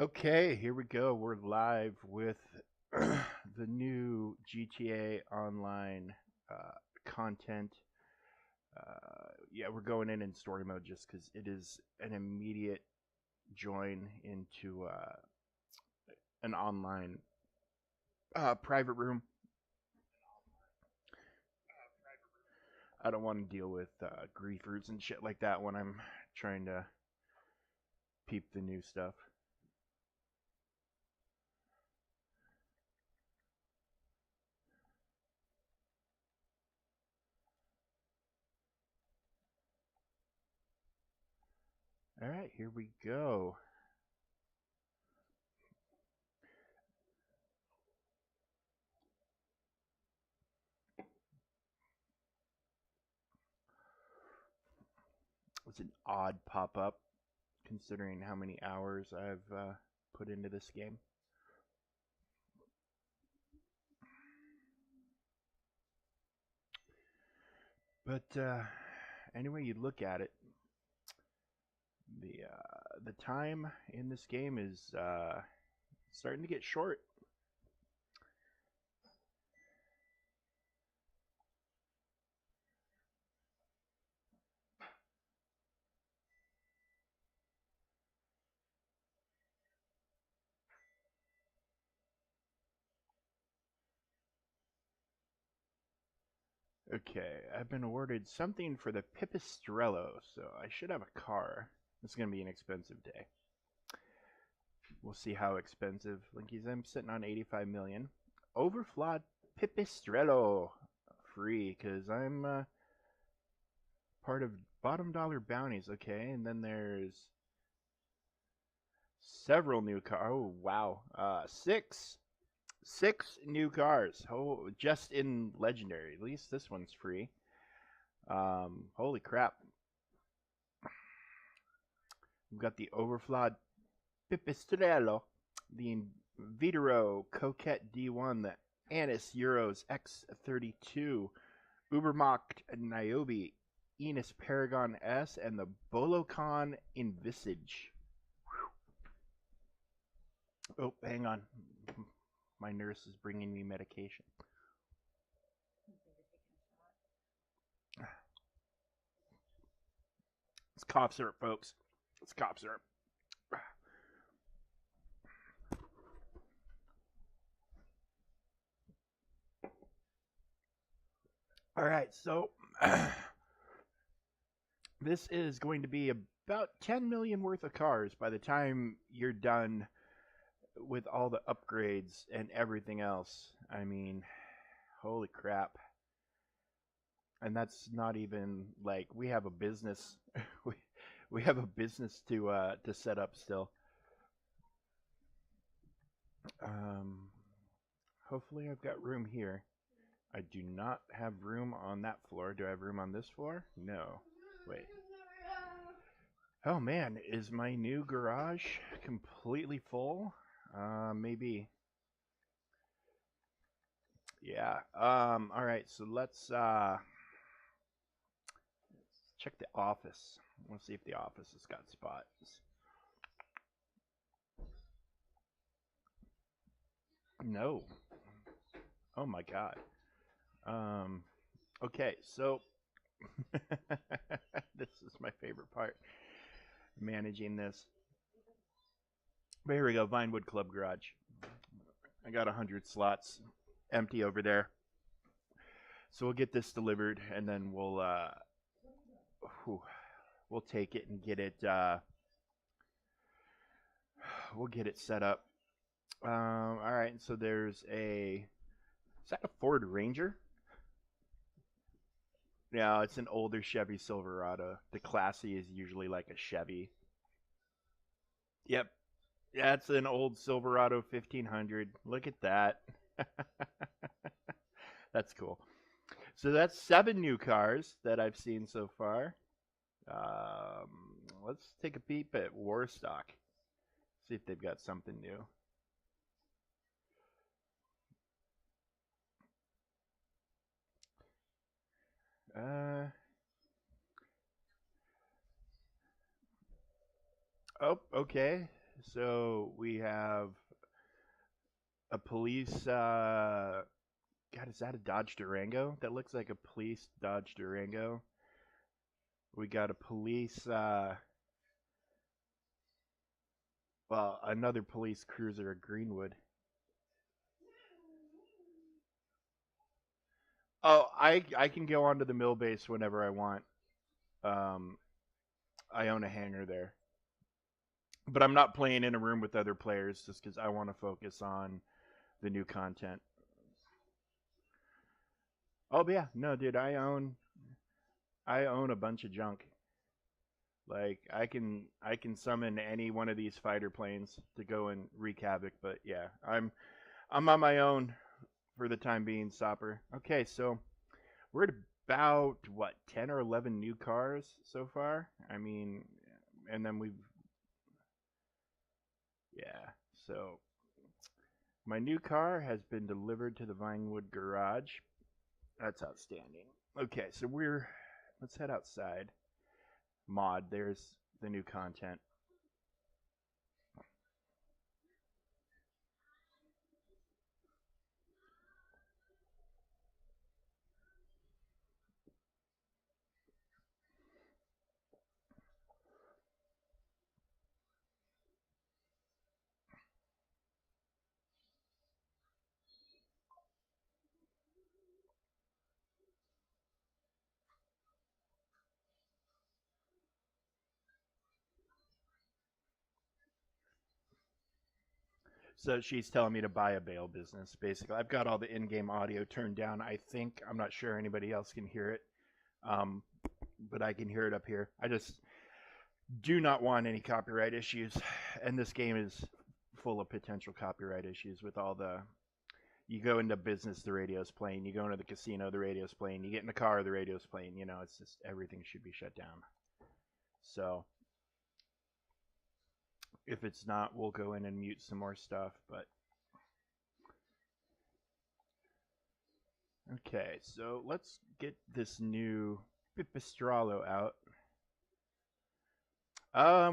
Okay, here we go. We're live with the new GTA Online content. Yeah, we're going in story mode just because it is an immediate join into an online private room. I don't want to deal with griefers and shit like that when I'm trying to peep the new stuff. All right, here we go. It's an odd pop up considering how many hours I've put into this game. But any way you look at it, the time in this game is starting to get short. Okay, I've been awarded something for the Pipistrello, so I should have a car. This is gonna be an expensive day. We'll see how expensive. Linkies, I'm sitting on 85 million. Overflawed Pipistrello free because I'm part of bottom dollar bounties. Okay, and then there's several new cars. Oh wow, six new cars. Oh, just in legendary. At least this one's free. Holy crap! We've got the overflawed Pipistrello, the Vitero Coquette D1, the Anis Euros X32, Ubermacht Niobe, Enos Paragon S, and the Bolocon Envisage. Oh, hang on. My nurse is bringing me medication. It's cough syrup, folks. It's cough syrup. All right, so this is going to be about 10 million worth of cars by the time you're done with all the upgrades and everything else. I mean, holy crap. And that's not even like we have a business. we we have a business to set up still. Um, hopefully I've got room here. I do not have room on that floor. Do I have room on this floor? No. Wait. Oh man, is my new garage completely full? Maybe. Yeah. All right. So let's check the office. Let's see if the office has got spots. No. Oh my god. Um. Okay. So this is my favorite part. Managing this. But here we go. Vinewood Club Garage. I got 100 slots empty over there. So we'll get this delivered, and then we'll take it and get it. We'll get it set up. All right. So there's a. Is that a Ford Ranger? No, it's an older Chevy Silverado. The Classy is usually like a Chevy. Yep. Yeah, it's an old Silverado 1500. Look at that. That's cool. So that's 7 new cars that I've seen so far. Um, let's take a peep at Warstock. See if they've got something new. Uh, oh, okay. So we have a police. God, is that a Dodge Durango? That looks like a police Dodge Durango. We got a police. Well, another police cruiser at Greenwood. Oh, I can go onto the mill base whenever I want. Um, I own a hangar there, but I'm not playing in a room with other players just because I want to focus on the new content. Oh yeah, no, dude, I own a bunch of junk. Like I can summon any one of these fighter planes to go and wreak havoc. But yeah, I'm on my own for the time being, Sopper. Okay, so we're at about what 10 or 11 new cars so far. I mean, and then we've yeah. So my new car has been delivered to the Vinewood garage. That's outstanding. Okay, so let's head outside. Mod, there's the new content. So she's telling me to buy a bail business. Basically, I've got all the in-game audio turned down. I think I'm not sure anybody else can hear it, um, but I can hear it up here. I just do not want any copyright issues, and this game is full of potential copyright issues with all the. You go into business, the radio's playing. You go into the casino, the radio's playing. You get in the car, the radio's playing. You know, it's just everything should be shut down. So if it's not, we'll go in and mute some more stuff. But okay, so let's get this new Pipistrello out.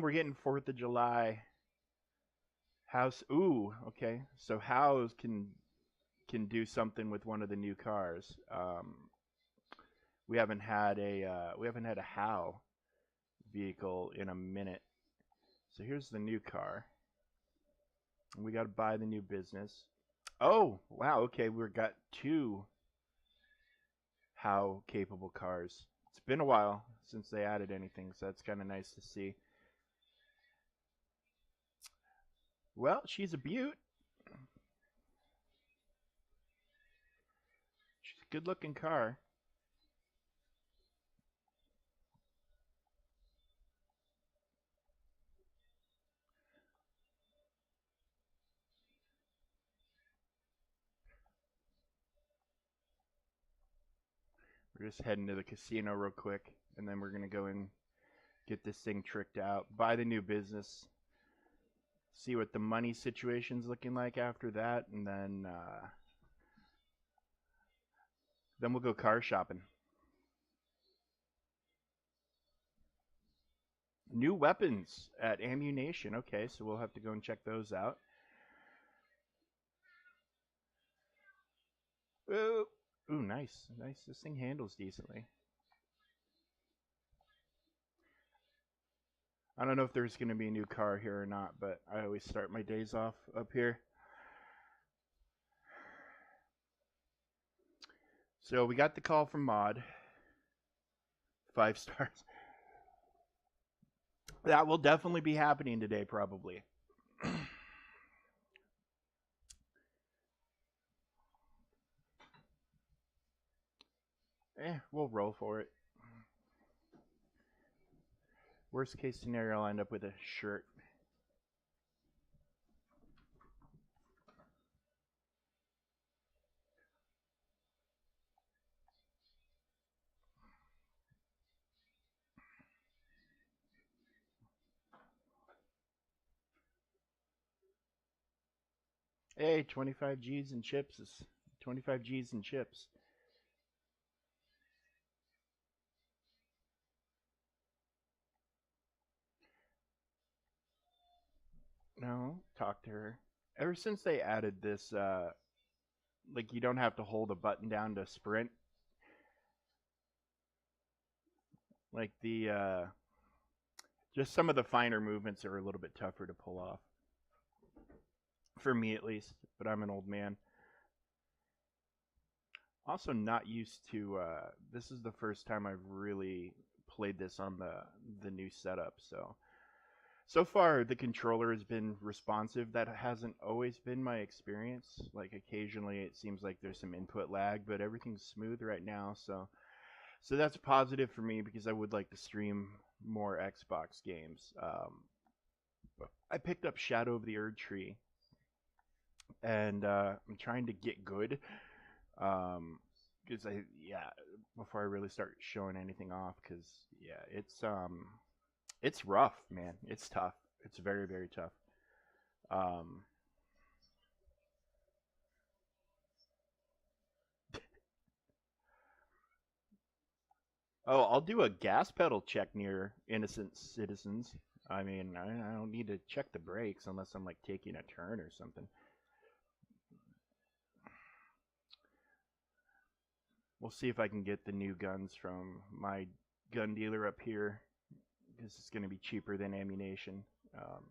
We're getting 4th of July. House. Ooh, okay. So House can do something with one of the new cars. We haven't had a How vehicle in a minute. So here's the new car. We got to buy the new business. Oh, wow. Okay, we've got 2 How capable cars. It's been a while since they added anything, so that's kind of nice to see. Well, she's a beaut. She's a good looking car. We're just heading to the casino real quick, and then we're going to go and get this thing tricked out, buy the new business, see what the money situation's looking like after that, and then we'll go car shopping. New weapons at Ammunition. Okay, so we'll have to go and check those out. Ooh, ooh, nice, nice. This thing handles decently. I don't know if there's going to be a new car here or not, but I always start my days off up here. So we got the call from Mod. 5 stars. That will definitely be happening today, probably. We'll roll for it. Worst case scenario, I'll end up with a shirt. Hey, 25 G's and chips is 25 G's and chips. No, talk to her. Ever since they added this, like you don't have to hold a button down to sprint. Like the just some of the finer movements are a little bit tougher to pull off for me at least. But I'm an old man. Also, not used to. This is the first time I've really played this on the new setup. So far the controller has been responsive. That hasn't always been my experience. Like occasionally it seems like there's some input lag, but everything's smooth right now. So that's positive for me because I would like to stream more Xbox games. I picked up Shadow of the Erd Tree, and I'm trying to get good. Because before I really start showing anything off, because yeah, it's rough, man. It's tough. It's very very tough. Um, oh, I'll do a gas pedal check near innocent citizens. I mean, I don't need to check the brakes unless I'm like taking a turn or something. We'll see if I can get the new guns from my gun dealer up here because it's going to be cheaper than ammunition. Um,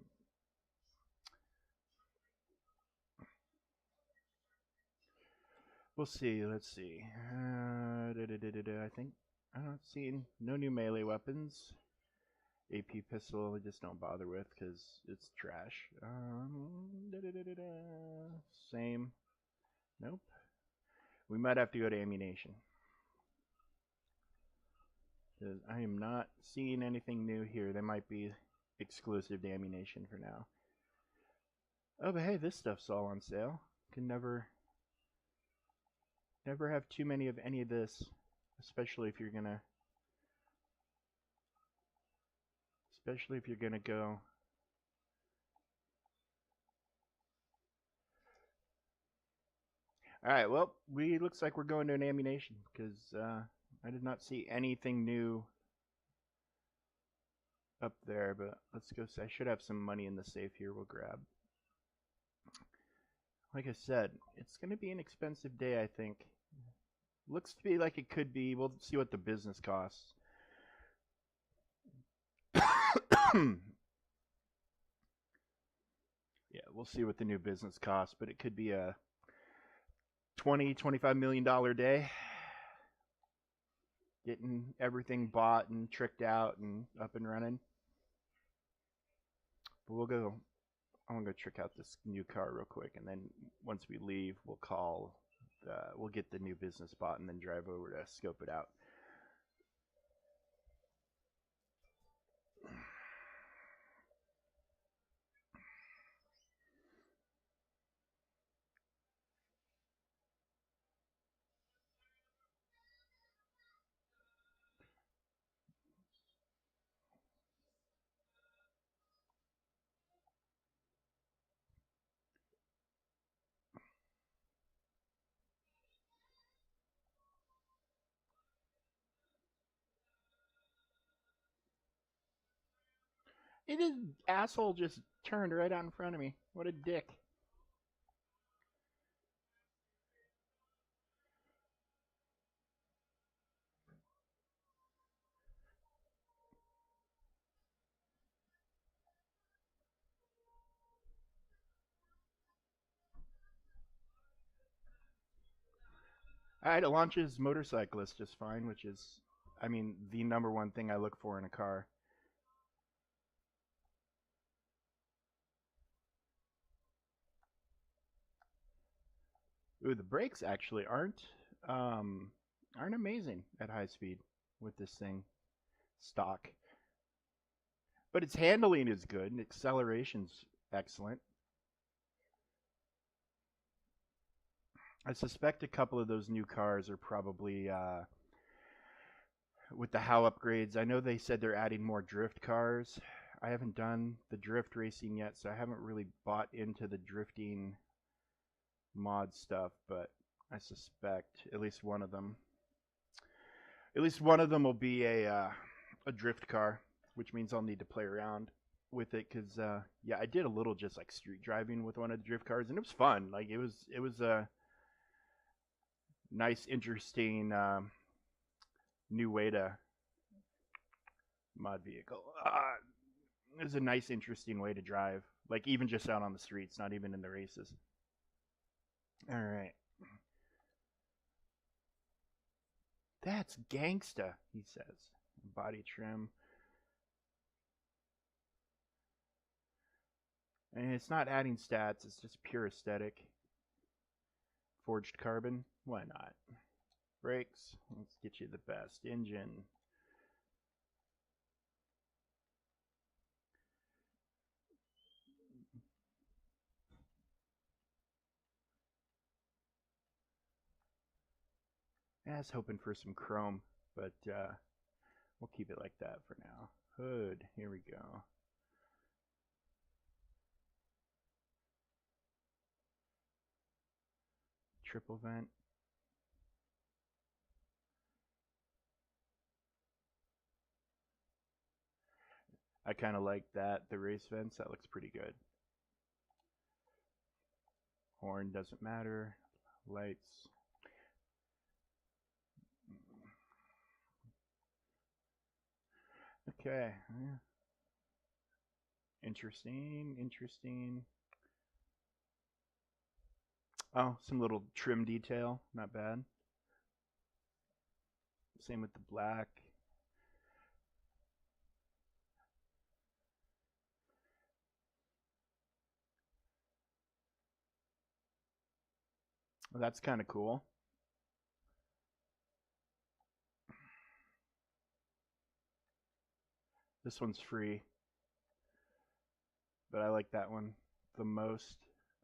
we'll see. Let's see. I think I'm not seeing no new melee weapons. AP pistol, I just don't bother with because it's trash. Same. Nope. We might have to go to ammunition. I am not seeing anything new here. They might be exclusive to ammunition for now. Oh, but hey, this stuff's all on sale. Can never have too many of any of this, especially if you're gonna go. All right, well, we looks like we're going to an ammunition because I did not see anything new up there. But let's go. I should have some money in the safe here. We'll grab. Like I said, it's going to be an expensive day. I think. Looks to be like it could be. We'll see what the business costs. Yeah, we'll see what the new business costs, but it could be a $25 million day. Getting everything bought and tricked out and up and running. But we'll go. I'm gonna go check out this new car real quick, and then once we leave, we'll call. We'll get the new business bought and then drive over to scope it out. It is asshole just turned right out in front of me. What a dick. Alright, it launches motorcyclist just fine, which is, I mean, the number one thing I look for in a car. Ooh, the brakes actually aren't amazing at high speed with this thing stock. But its handling is good and acceleration's excellent. I suspect a couple of those new cars are probably with the HOW upgrades. I know they said they're adding more drift cars. I haven't done the drift racing yet, so I haven't really bought into the drifting mod stuff, but I suspect at least one of them will be a drift car, which means I'll need to play around with it because yeah, I did a little just like street driving with one of the drift cars, and it was fun. Like it was a nice, interesting new way to mod vehicle. It was a nice, interesting way to drive. Like even just out on the streets, not even in the races. All right. That's gangsta, he says. Body trim. And it's not adding stats, it's just pure aesthetic. Forged carbon, why not? Brakes, let's get you the best. Engine. I was hoping for some chrome, but we'll keep it like that for now. Hood, here we go. Triple vent. I kind of like that. The race vents, that looks pretty good. Horn doesn't matter. Lights. Okay. Interesting, interesting. Oh, some little trim detail. Not bad. Same with the black. Well, that's kind of cool. This one's free, but I like that one the most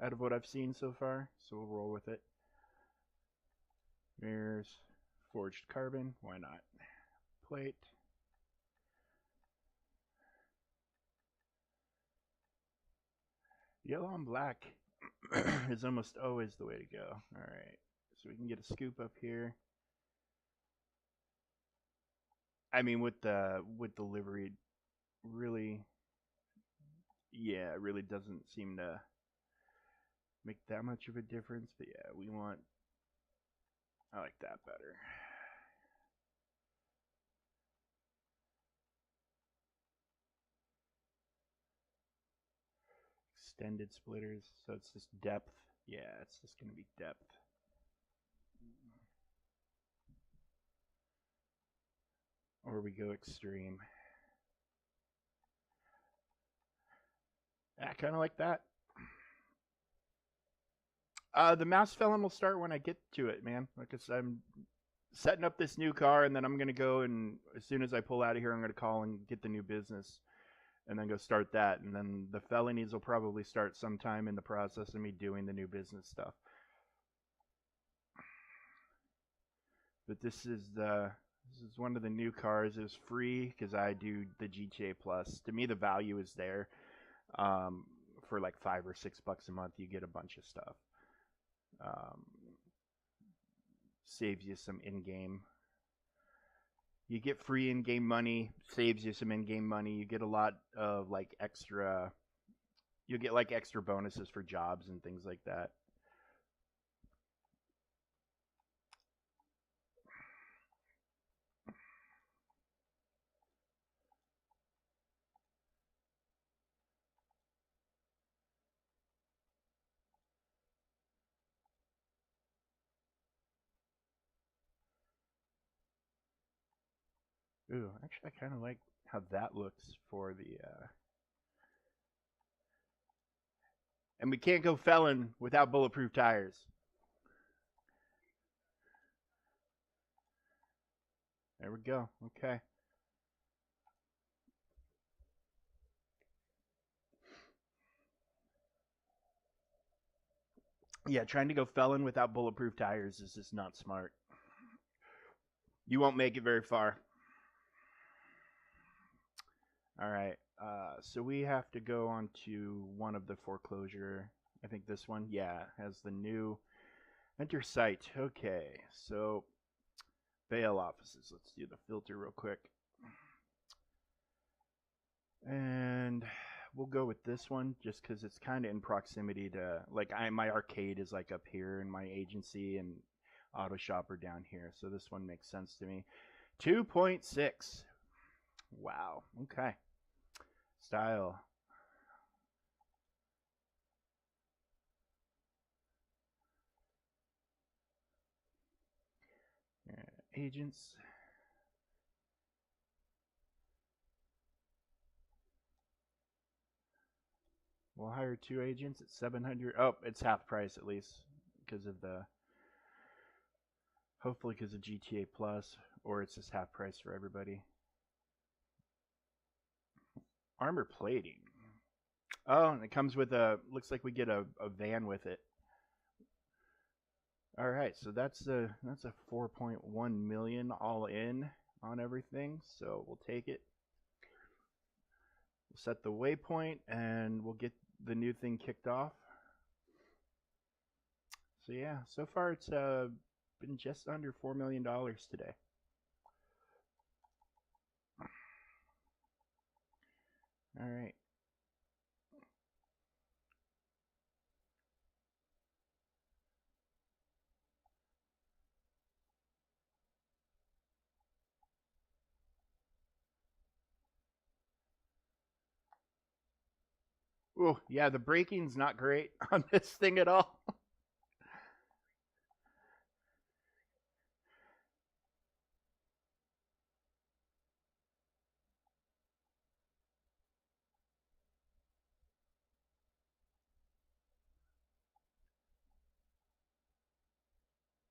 out of what I've seen so far, so we'll roll with it. Mirrors, forged carbon, why not? Plate. Yellow and black is almost always the way to go. All right, so we can get a scoop up here. I mean, with the livery, really, yeah, it really doesn't seem to make that much of a difference. But yeah, we want. I like that better. Extended splitters, so it's just depth. Yeah, it's just gonna be depth. Or we go extreme. I kind of like that. The mouse felon will start when I get to it, man. Because I'm setting up this new car, and then I'm gonna go, and as soon as I pull out of here, I'm gonna call and get the new business, and then go start that, and then the felonies will probably start sometime in the process of me doing the new business stuff. But this is one of the new cars. It was free because I do the GTA Plus. To me, the value is there. For like $5 or $6 a month, you get a bunch of stuff. Saves you some in-game. You get free in-game money. Saves you some in-game money. You get a lot of like extra. You get like extra bonuses for jobs and things like that. Ooh, actually, I kind of like how that looks for the. And we can't go felon without bulletproof tires. There we go. Okay. Yeah, trying to go felon without bulletproof tires is just not smart. You won't make it very far. All right. So we have to go on to one of the foreclosure. I think this one, yeah, has the new enter site. Okay, so bail offices. Let's do the filter real quick. And we'll go with this one just because it's kind of in proximity to like my arcade is like up here and my agency and auto shop are down here, so this one makes sense to me. 2.6. Wow. Okay. Style. Agents. We'll hire 2 agents at 700. Oh, it's half price at least because of the hopefully because of GTA Plus, or it's just half price for everybody. Armor plating. Oh, and it comes with looks like we get a van with it. All right, so that's a 4.1 million all in on everything. So we'll take it. We'll set the waypoint and we'll get the new thing kicked off. So yeah, so far it's been just under $4 million today. All right. Oh, yeah, the braking's not great on this thing at all.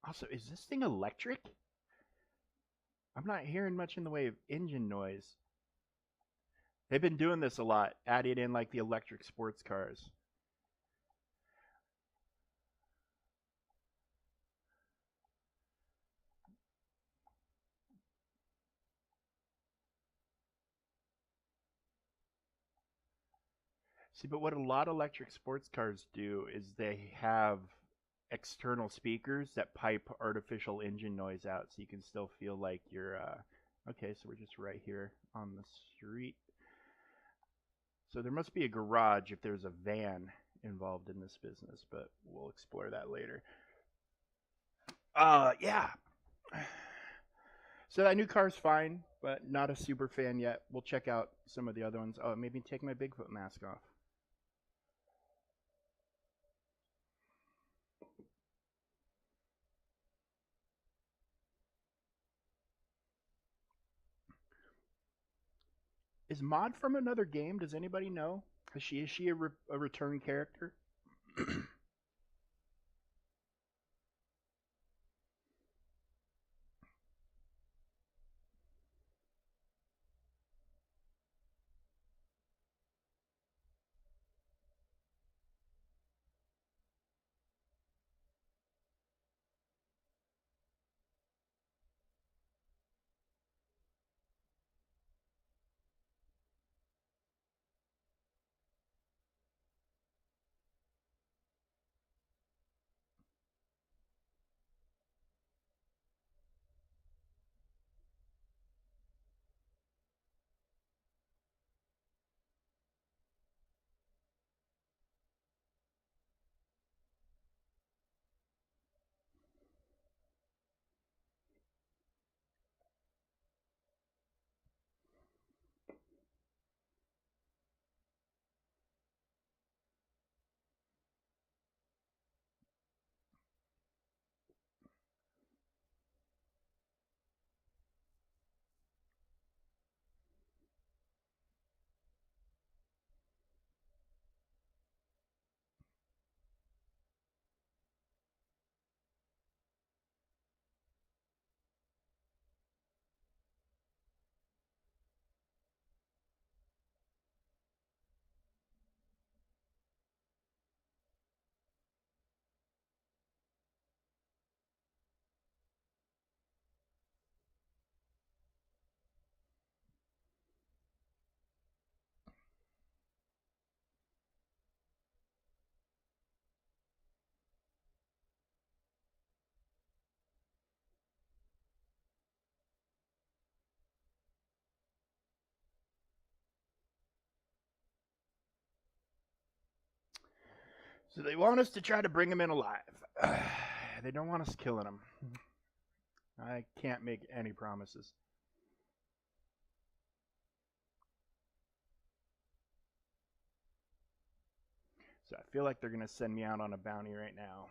Also, is this thing electric? I'm not hearing much in the way of engine noise. They've been doing this a lot, adding in like the electric sports cars. See, but what a lot of electric sports cars do is they have external speakers that pipe artificial engine noise out so you can still feel like you're okay, so we're just right here on the street. So there must be a garage if there's a van involved in this business, but we'll explore that later. Yeah. So that new car's fine, but not a super fan yet. We'll check out some of the other ones. Oh, maybe take my Bigfoot mask off. Is Maud from another game? Does anybody know? Is she a return character? So they want us to try to bring him in alive. They don't want us killing him. I can't make any promises. So I feel like they're going to send me out on a bounty right now.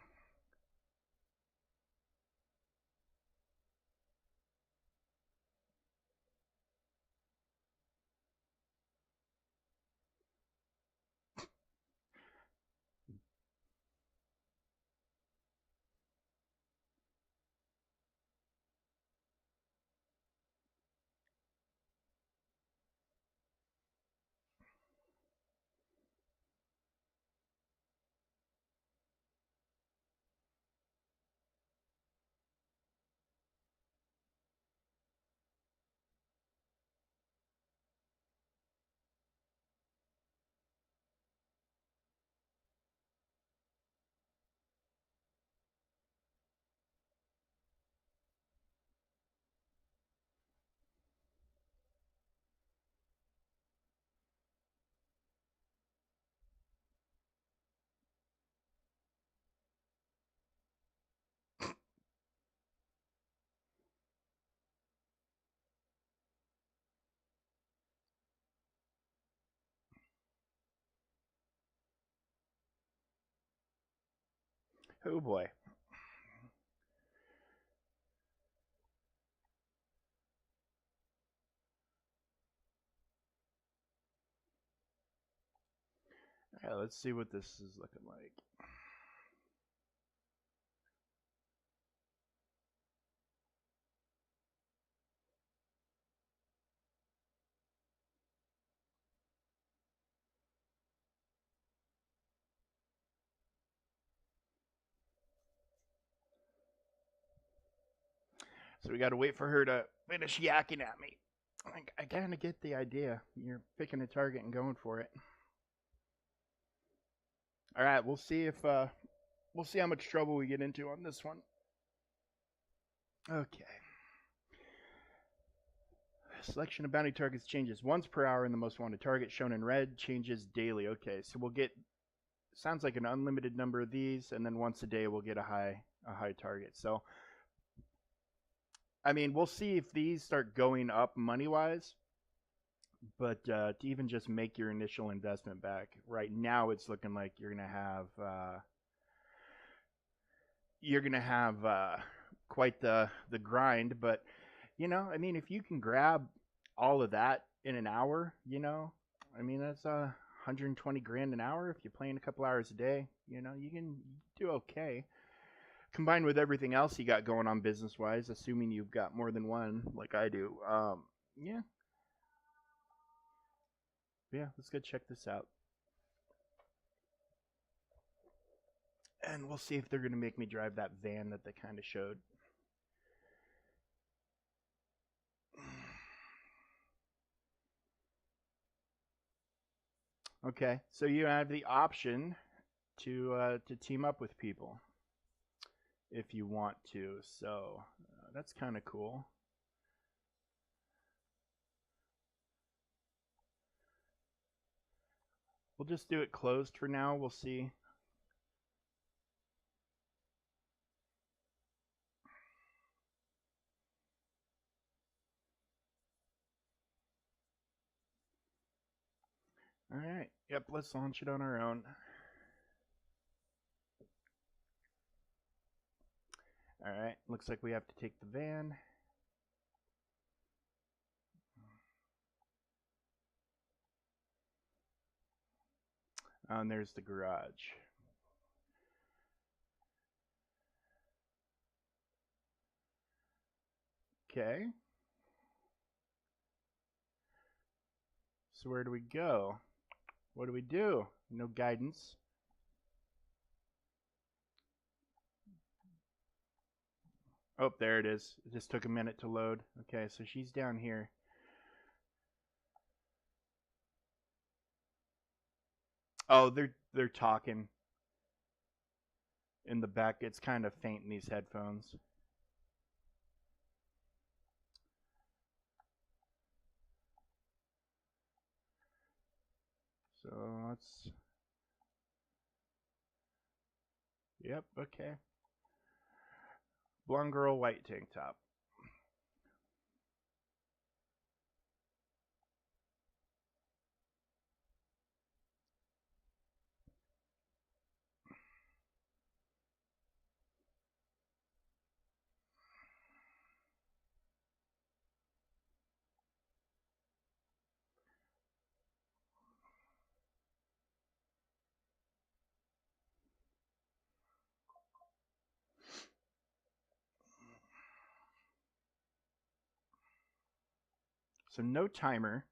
Oh boy. Yeah, let's see what this is looking like. So we got to wait for her to finish yakking at me. I kind of get the idea. You're picking a target and going for it. All right, we'll see if we'll see how much trouble we get into on this one. Okay. Selection of bounty targets changes once per hour, and the most wanted target shown in red changes daily. Okay, so we'll get sounds like an unlimited number of these, and then once a day we'll get a high target. So I mean, we'll see if these start going up money wise. But to even just make your initial investment back, right now it's looking like you're gonna have quite the grind. But I mean, if you can grab all of that in an hour, I mean that's 120 grand an hour if you're playing a couple hours a day. You can do okay. Combined with everything else you got going on business wise, assuming you've got more than one like I do. Yeah, let's go check this out. And we'll see if they're going to make me drive that van that they kind of showed. Okay, so you have the option to team up with people if you want to. So that's kind of cool. We'll just do it closed for now. We'll see. All right. Yep, let's launch it on our own. All right. Looks like we have to take the van. And there's the garage. Okay. So where do we go? What do we do? No guidance. Oh, there it is. It just took a minute to load. Okay, so she's down here. Oh, they're talking in the back. It's kind of faint in these headphones. So let's Yep, okay. Blonde girl, white tank top. So no timer.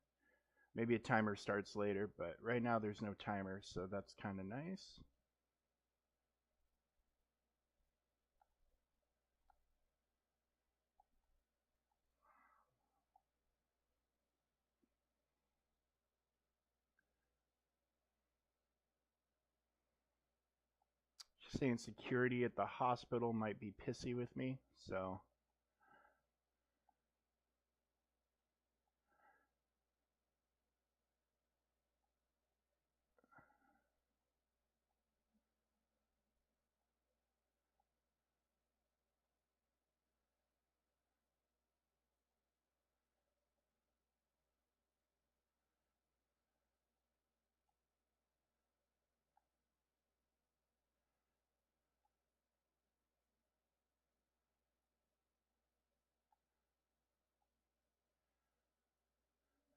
Maybe a timer starts later, but right now there's no timer, so that's kind of nice. Just saying security at the hospital might be pissy with me, so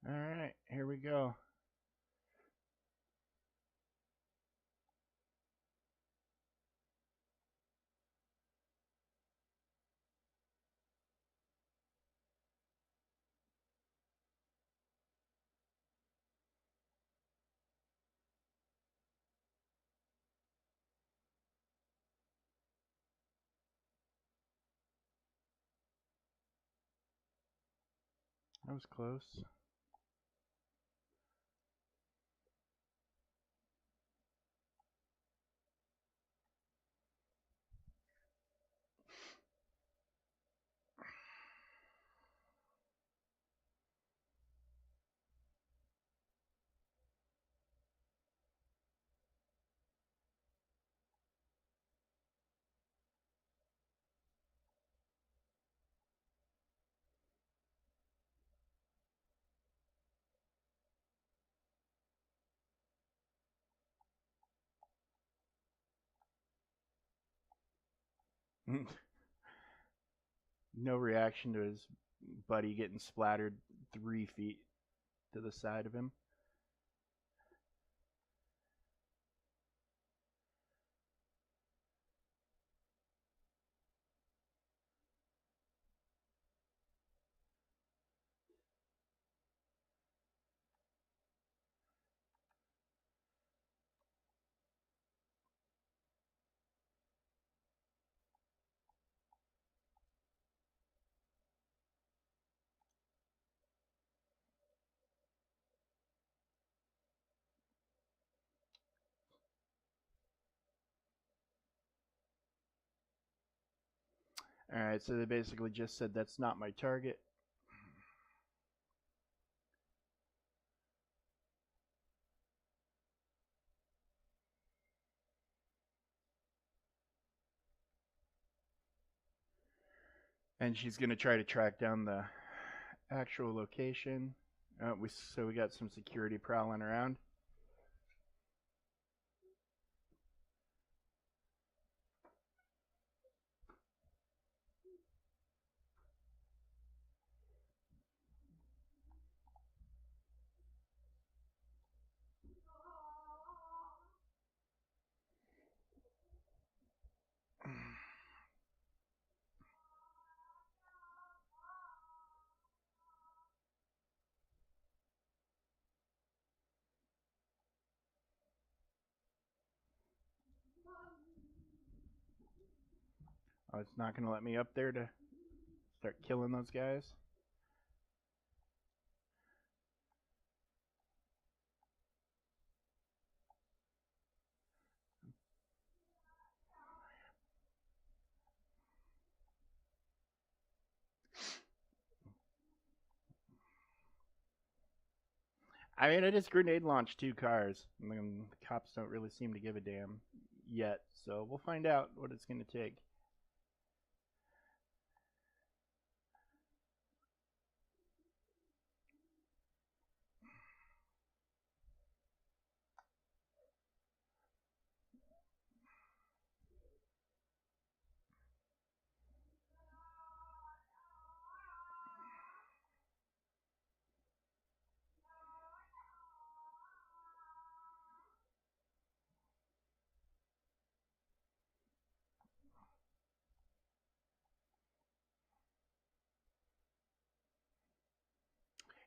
all right, here we go. That was close. No reaction to his buddy getting splattered 3 feet to the side of him. All right, so they basically just said that's not my target. And she's going to try to track down the actual location. So we got some security prowling around. Oh, it's not going to let me up there to start killing those guys. I mean, I just grenade launched 2 cars, and the cops don't really seem to give a damn. yet, so we'll find out what it's going to take.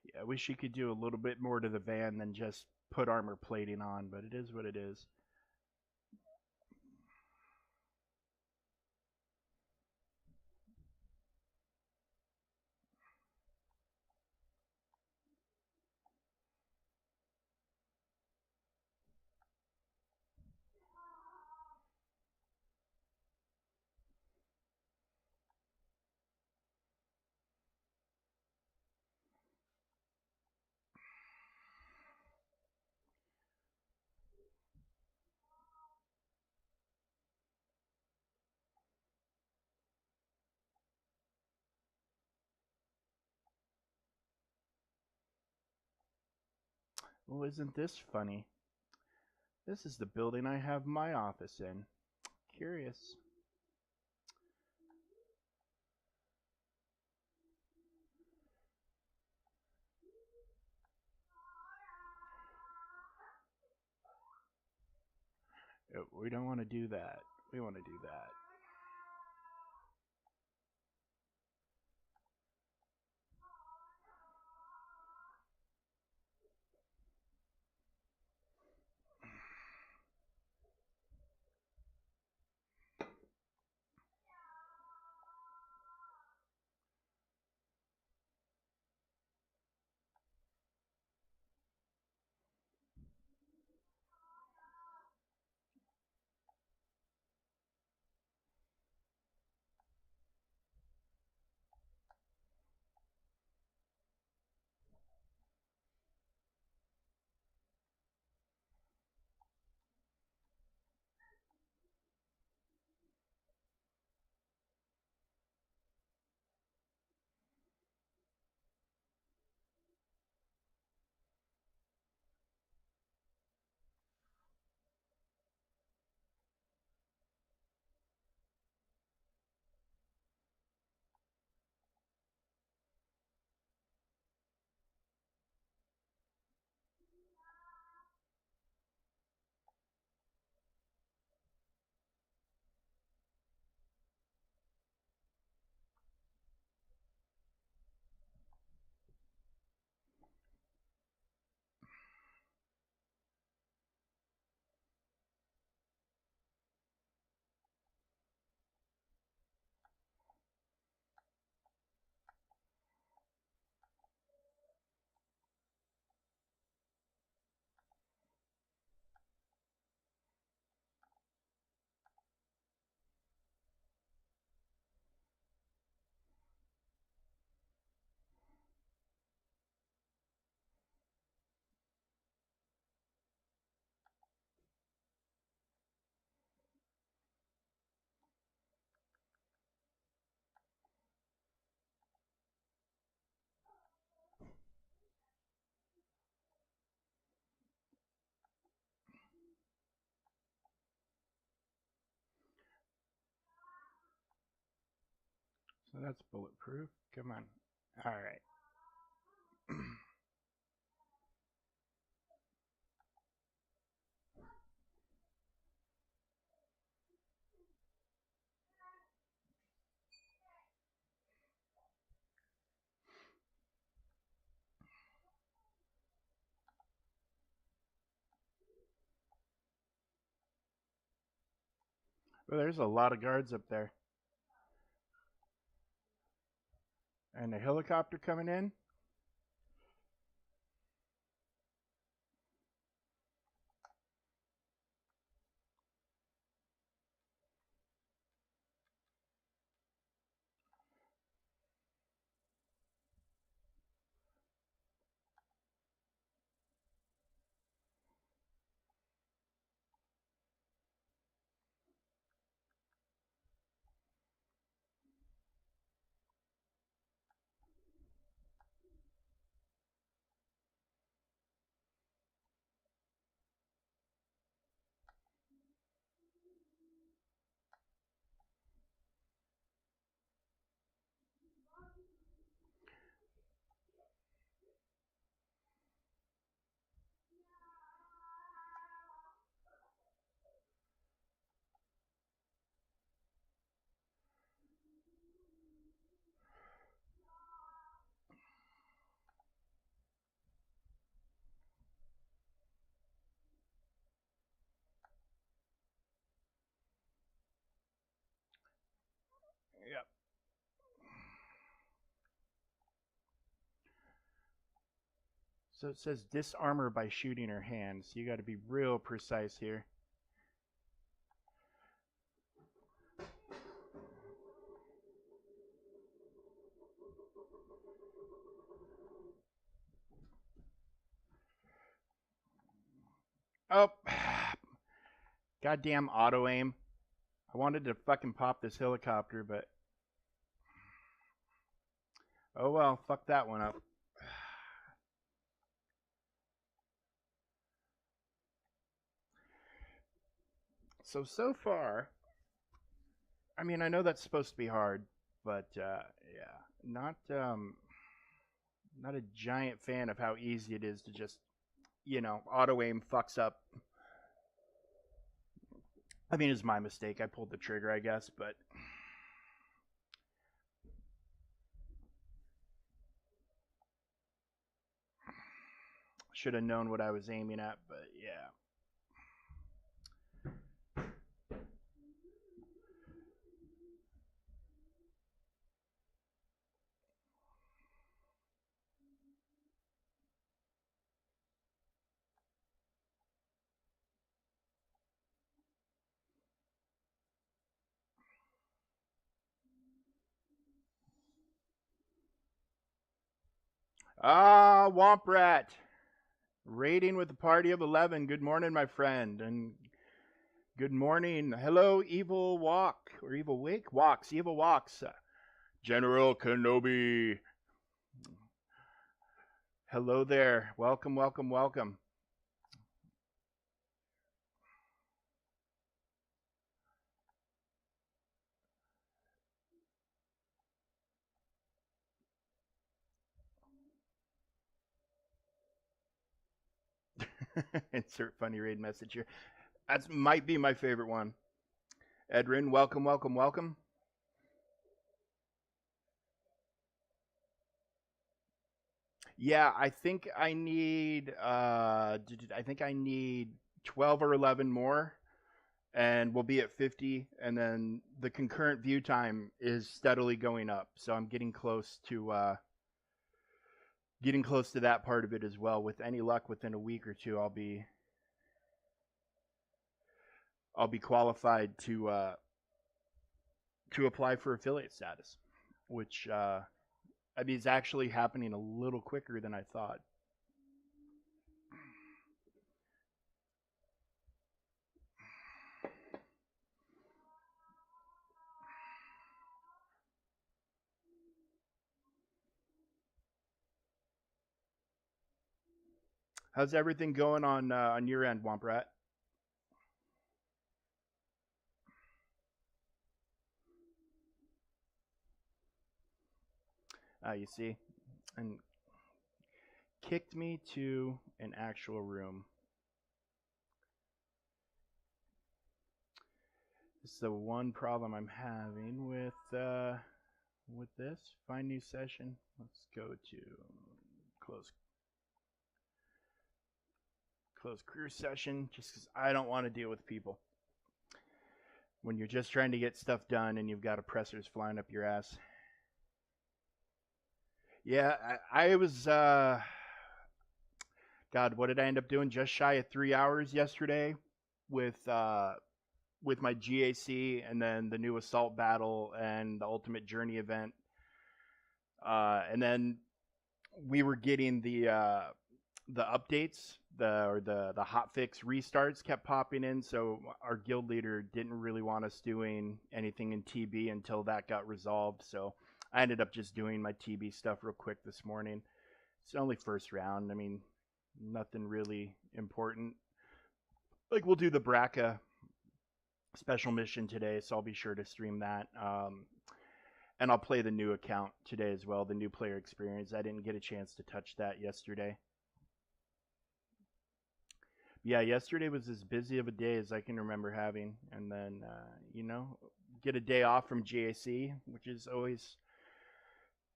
Yeah, I wish you could do a little bit more to the van than just put armor plating on, but it is what it is. Well, isn't this funny? This is the building I have my office in. Curious. We don't want to do that. We want to do that. So that's bulletproof. Come on. All right. Well, there's a lot of guards up there. And a helicopter coming in. So it says disarm her by shooting her hand. So you got to be real precise here. Oh, goddamn auto aim. I wanted to fucking pop this helicopter, but oh well, fuck that one up. So far, I mean, I know that's supposed to be hard, but yeah, not a giant fan of how easy it is to just, auto aim fucks up. I mean, it's my mistake. I pulled the trigger, I guess, but should have known what I was aiming at, but yeah. Ah, Womp Rat. Raiding with a party of 11. Good morning, my friend. And good morning. Hello, Evil Walk. Or Evil Wake? Walks. Evil Walks. General Kenobi. Hello there. Welcome, welcome, welcome. Insert funny raid message here. That might be my favorite one. Edrin, welcome, welcome, welcome. Yeah, I think I need 12 or 11 more and we'll be at 50 and then the concurrent view time is steadily going up. So I'm getting close to that part of it as well. With any luck within a week or two I'll be qualified to apply for affiliate status, which I mean, it's actually happening a little quicker than I thought. How's everything going on your end, Womp Rat? You see, and kicked me to an actual room. This is the one problem I'm having with this. Find new session. Let's go to close career session, just because I don't want to deal with people when you're just trying to get stuff done and you've got oppressors flying up your ass. Yeah, I was God, what did I end up doing? Just shy of 3 hours yesterday with my GAC and then the new assault battle and the ultimate journey event. And then we were getting the updates, the hotfix restarts kept popping in, so our guild leader didn't really want us doing anything in TB until that got resolved. So I ended up just doing my TB stuff real quick this morning. It's only first round. I mean, nothing really important. Like, we'll do the BRCA special mission today, so I'll be sure to stream that. And I'll play the new account today as well, the new player experience. I didn't get a chance to touch that yesterday. Yeah, yesterday was as busy of a day as I can remember having. And then, get a day off from GAC, which is always,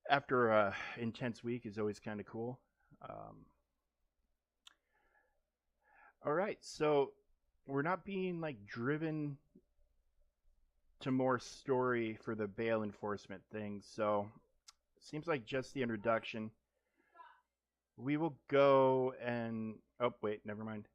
after a intense week, is always kind of cool. All right, so we're not being like driven to more story for the bail enforcement thing, so it seems like just the introduction. We will go and... Oh, wait, never mind.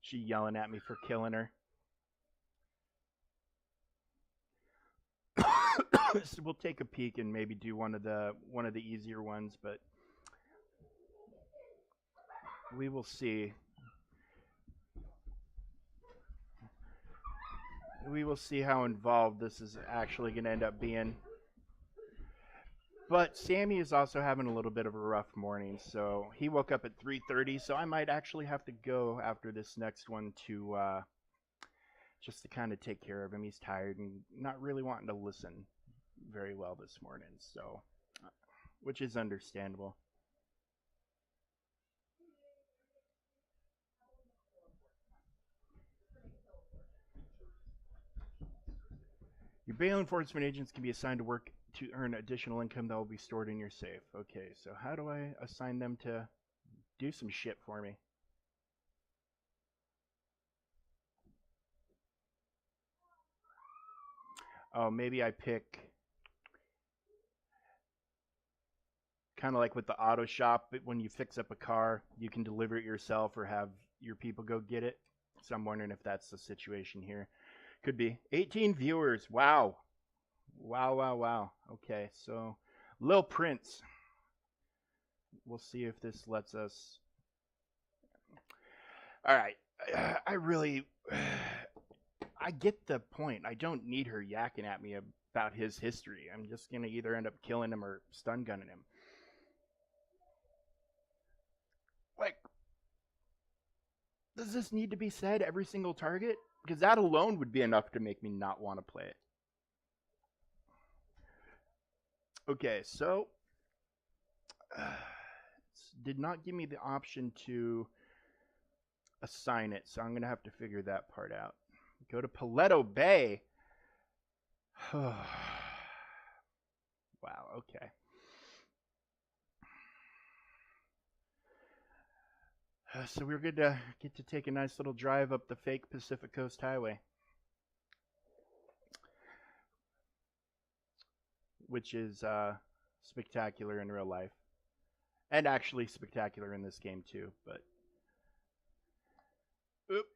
She yelling at me for killing her. So we'll take a peek and maybe do one of the easier ones, but we will see. We will see how involved this is actually going to end up being. But Sammy is also having a little bit of a rough morning, so he woke up at 3:30. So I might actually have to go after this next one to just to kind of take care of him. He's tired and not really wanting to listen very well this morning, so which is understandable. Your bail enforcement agents can be assigned to work to earn additional income that will be stored in your safe. Okay, so how do I assign them to do some shit for me? Oh, maybe I pick kind of like with the auto shop, but when you fix up a car, you can deliver it yourself or have your people go get it. So I'm wondering if that's the situation here. Could be. 18 viewers. Wow. Wow, wow, wow. Okay, so Lil Prince. We'll see if this lets us. All right. I really. I get the point. I don't need her yakking at me about his history. I'm just going to either end up killing him or stun gunning him. Like, does this need to be said every single target? Because that alone would be enough to make me not want to play it. Okay, so did not give me the option to assign it, so I'm going to have to figure that part out. Go to Paleto Bay. Wow, okay. So we're good to get to take a nice little drive up the fake Pacific Coast Highway, which is spectacular in real life, and actually spectacular in this game too. But oop.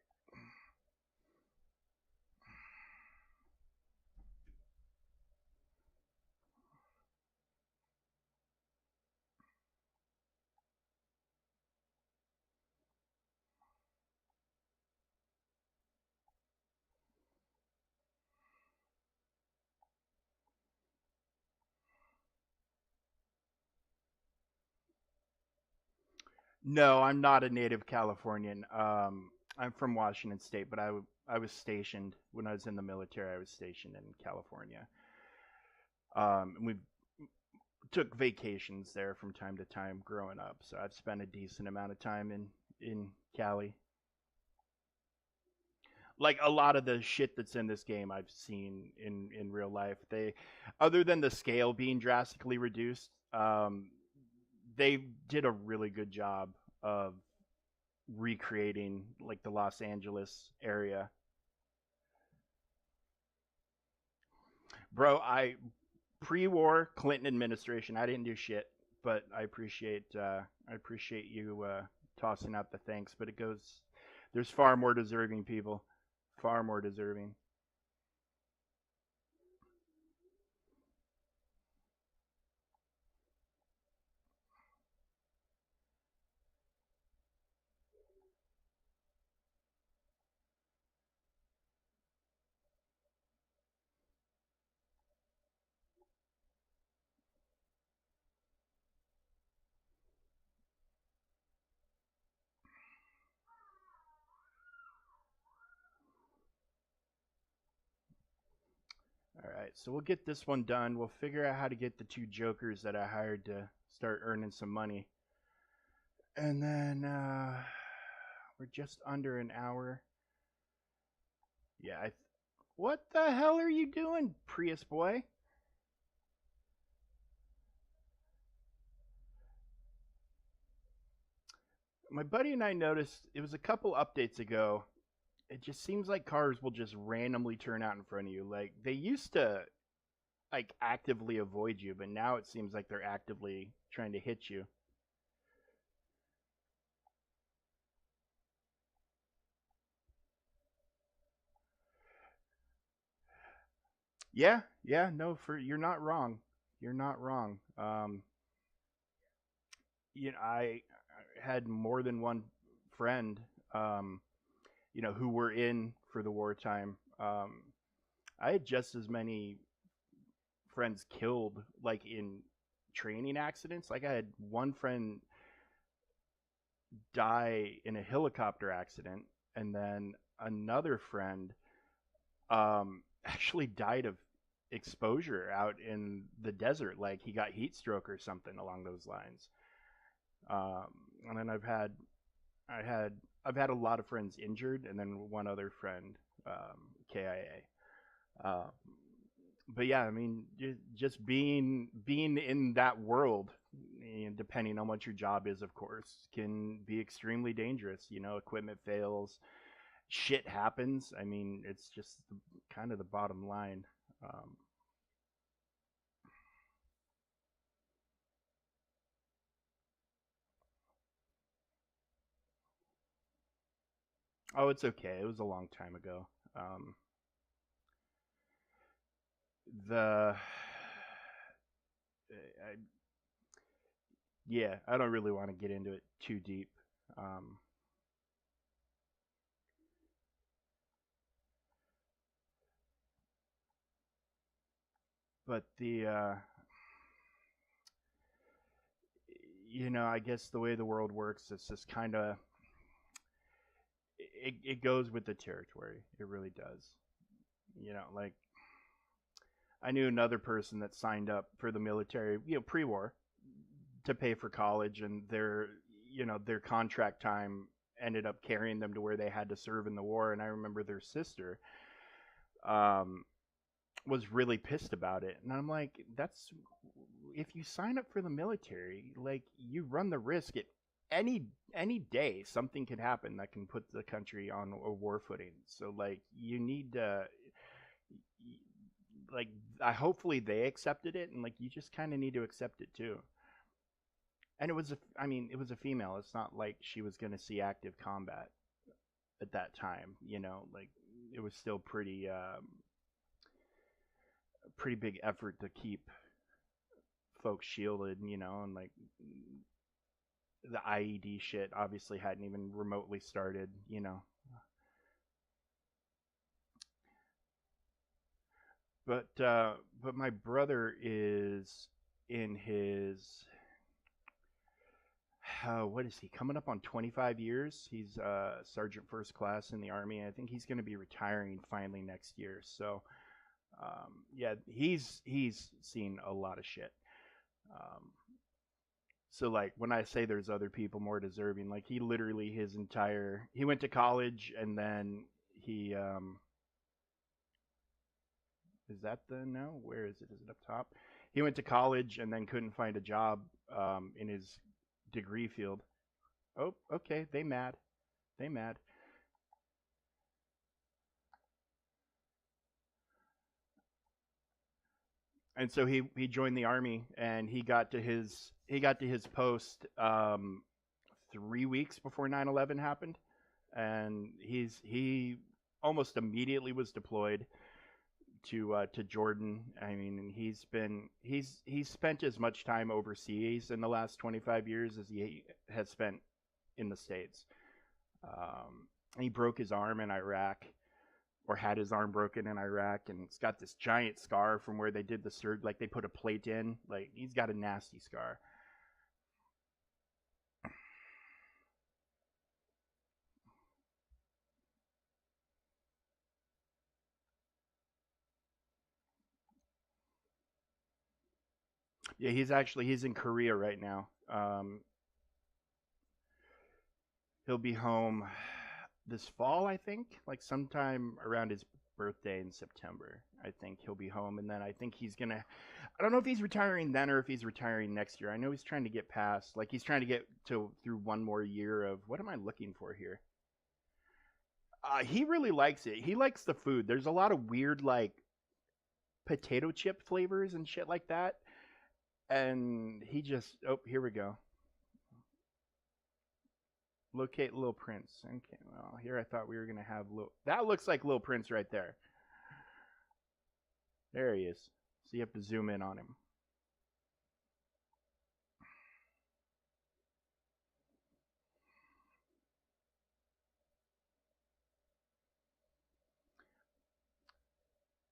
No, I'm not a native Californian. I'm from Washington State, but I was stationed when I was in the military. I was stationed in California. And we took vacations there from time to time growing up. So I've spent a decent amount of time in Cali. Like a lot of the shit that's in this game, I've seen in real life. They, other than the scale being drastically reduced, they did a really good job of recreating like the Los Angeles area. Bro, I pre-war Clinton administration, I didn't do shit, but I appreciate you tossing out the thanks. But it goes, there's far more deserving people, far more deserving. All right, so we'll get this one done. We'll figure out how to get the two jokers that I hired to start earning some money, and then we're just under an hour. Yeah, what the hell are you doing, Prius boy? My buddy and I noticed it was a couple updates ago. It just seems like cars will just randomly turn out in front of you. Like they used to like actively avoid you, but now it seems like they're actively trying to hit you. Yeah, yeah, no, for you're not wrong. You're not wrong. I had more than one friend, um, who were in for the wartime. I had just as many friends killed, like in training accidents. Like I had one friend die in a helicopter accident, and then another friend actually died of exposure out in the desert. Like he got heat stroke or something along those lines. Um, and then I had I've had a lot of friends injured, and then one other friend KIA. But yeah, I mean, just being in that world, and depending on what your job is, of course, can be extremely dangerous. Equipment fails, shit happens. I mean, it's just kind of the bottom line. Um, oh, it's okay. It was a long time ago. Um, the I, yeah, I don't really want to get into it too deep. Um, but I guess the way the world works, it's just kind of it goes with the territory. It really does. Like I knew another person that signed up for the military, pre-war to pay for college, and their contract time ended up carrying them to where they had to serve in the war. And I remember their sister um, was really pissed about it, and I'm like, that's if you sign up for the military, like you run the risk at any any day something could happen that can put the country on a war footing. So like you need to like I hopefully they accepted it, and like you just kind of need to accept it too. And I mean it was a female. It's not like she was going to see active combat at that time. Like it was still pretty big effort to keep folks shielded. And like the IED shit obviously hadn't even remotely started. But my brother is in his what is he coming up on 25 years? He's sergeant first class in the army. I think he's going to be retiring finally next year. So yeah, he's seen a lot of shit. Um, so like when I say there's other people more deserving, like he went to college, and then he is that the no? Where is it? Is it up top? He went to college and then couldn't find a job in his degree field. Oh, okay. They mad. They mad. And so he joined the army, and he got to his post 3 weeks before 9/11 happened, and he almost immediately was deployed to Jordan. I mean, he's spent as much time overseas in the last 25 years as he has spent in the states. He broke his arm in Iraq, or had his arm broken in Iraq, and it's got this giant scar from where they did the surgery. Like they put a plate in. Like he's got a nasty scar. Yeah, he's in Korea right now. He'll be home this fall, I think, like sometime around his birthday in September. I think he'll be home, and then I think he's gonna. I don't know if he's retiring then or if he's retiring next year. I know he's trying to get past, like he's trying to get to through one more year of what am I looking for here? He really likes it. He likes the food. There's a lot of weird like potato chip flavors and shit like that, and he just here we go. Locate Little Prince. Okay, well, here I thought we were gonna have Little. That looks like Little Prince right there. There he is. So you have to zoom in on him.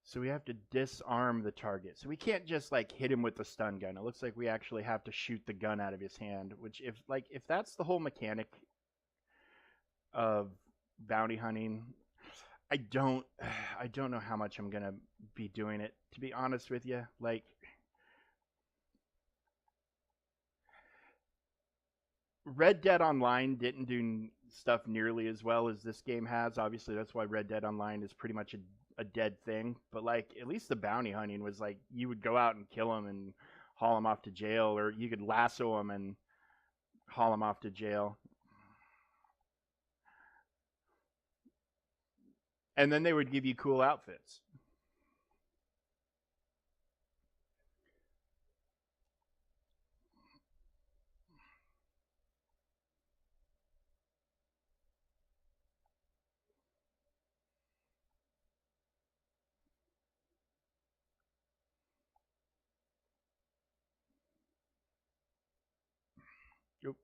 So we have to disarm the target. So we can't just like hit him with the stun gun. It looks like we actually have to shoot the gun out of his hand. Which if that's the whole mechanic of bounty hunting, I don't know how much I'm gonna be doing it. To be honest with you, like Red Dead Online didn't do stuff nearly as well as this game has. Obviously, that's why Red Dead Online is pretty much a dead thing. But like, at least the bounty hunting was like you would go out and kill him and haul him off to jail, or you could lasso him and haul him off to jail. And then they would give you cool outfits. Yep.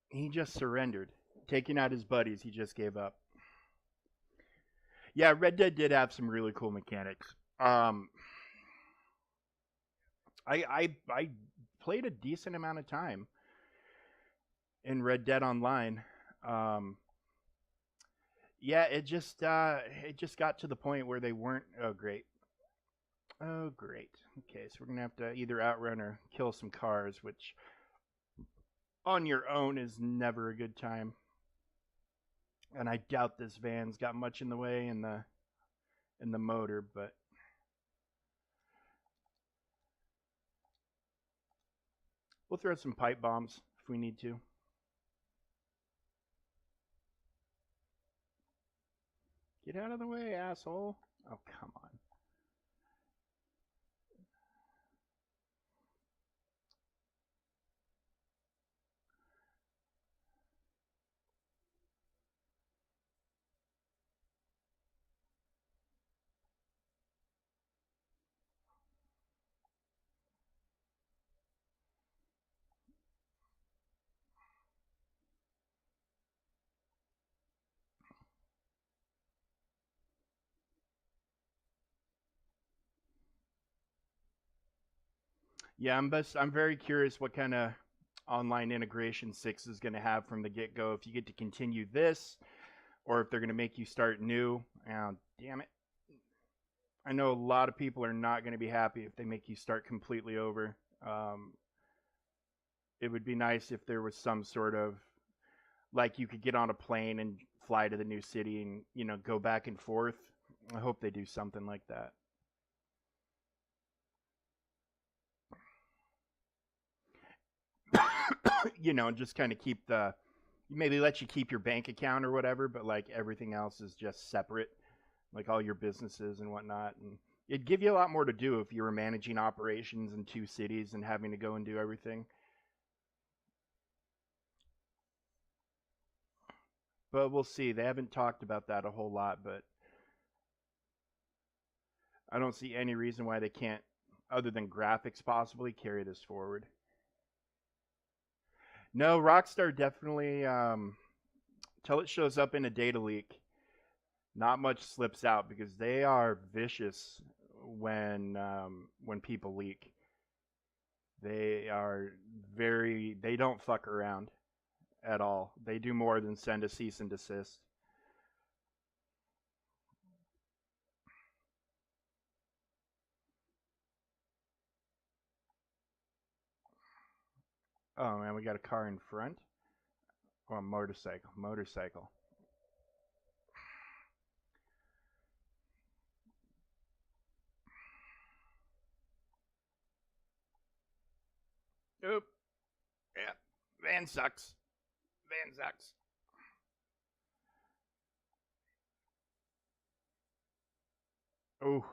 He just surrendered. Taking out his buddies, he just gave up. Yeah, Red Dead did have some really cool mechanics. I played a decent amount of time in Red Dead Online. Um, yeah, it just got to the point where they weren't. Oh great, oh great. Okay, so we're gonna have to either outrun or kill some cars, which on your own is never a good time. And I doubt this van's got much in the way in the motor, but we'll throw some pipe bombs if we need to. Get out of the way, asshole. Oh, come on. Yeah, I'm very curious what kind of online integration 6 is going to have from the get go. If you get to continue this, or if they're going to make you start new. Oh, damn it. I know a lot of people are not going to be happy if they make you start completely over. Um, it would be nice if there was some sort of like you could get on a plane and fly to the new city and go back and forth. I hope they do something like that. Just kind of keep the maybe let you keep your bank account or whatever, but like everything else is just separate, like all your businesses and whatnot. And it'd give you a lot more to do if you were managing operations in 2 cities and having to go and do everything. but we'll see. They haven't talked about that a whole lot, but I don't see any reason why they can't, other than graphics possibly, carry this forward. No, Rockstar definitely, till it shows up in a data leak, not much slips out because they are vicious when people leak. They are they don't fuck around at all. They do more than send a cease and desist. Oh man, we got a car in front. Oh, a motorcycle. Motorcycle. Oop. Yeah. Van sucks. Van sucks. Oh.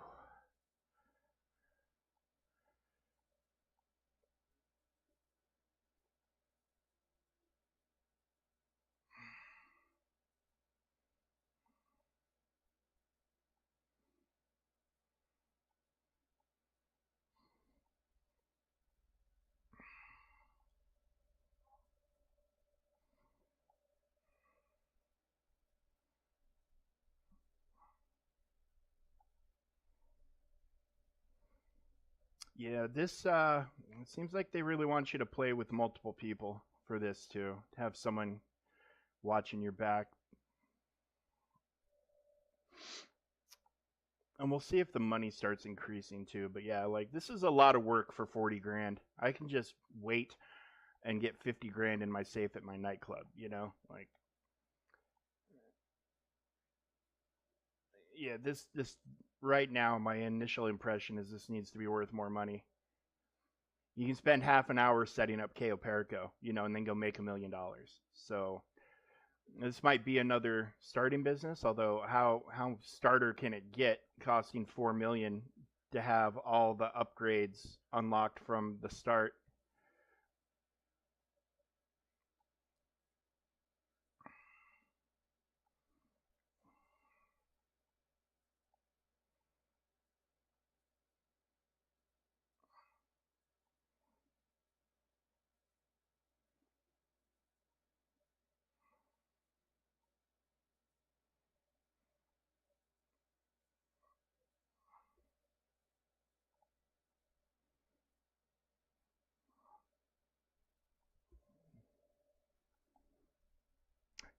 Yeah, this it seems like they really want you to play with multiple people for this too. To have someone watching your back. And we'll see if the money starts increasing too. But yeah, like this is a lot of work for 40 grand. I can just wait and get 50 grand in my safe at my nightclub, you know? Like yeah, this right now my initial impression is this needs to be worth more money. You can spend half an hour setting up KO Perico, you know, and then go make $1 million. So this might be another starting business, although how starter can it get costing 4 million to have all the upgrades unlocked from the start?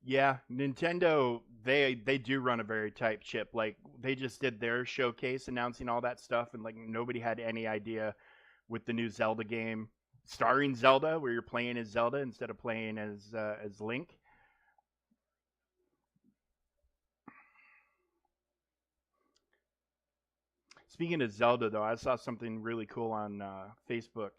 Yeah, Nintendo they do run a very tight ship. Like they just did their showcase announcing all that stuff and like nobody had any idea with the new Zelda game starring Zelda where you're playing as Zelda instead of playing as Link. Speaking of Zelda though, I saw something really cool on Facebook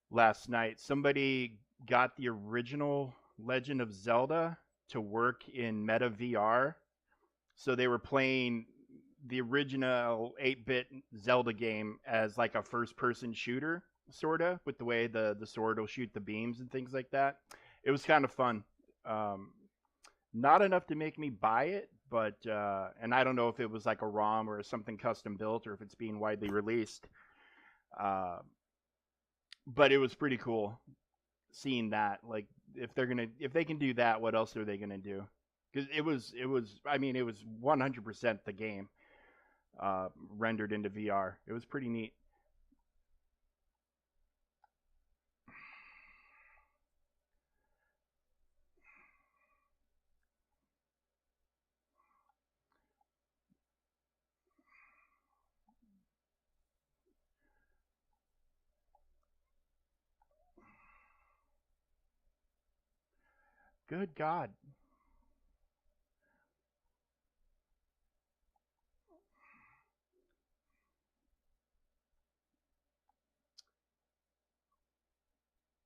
last night. Somebody got the original Legend of Zelda to work in Meta VR. So they were playing the original 8-bit Zelda game as like a first-person shooter, sort of, with the way the sword will shoot the beams and things like that. It was kind of fun. Um, Not enough to make me buy it, but and I don't know if it was like a ROM or something custom built or if it's being widely released. Uh, but it was pretty cool seeing that. Like if they can do that, what else are they gonna do? Because it was I mean it was 100% the game rendered into VR. It was pretty neat. Good God.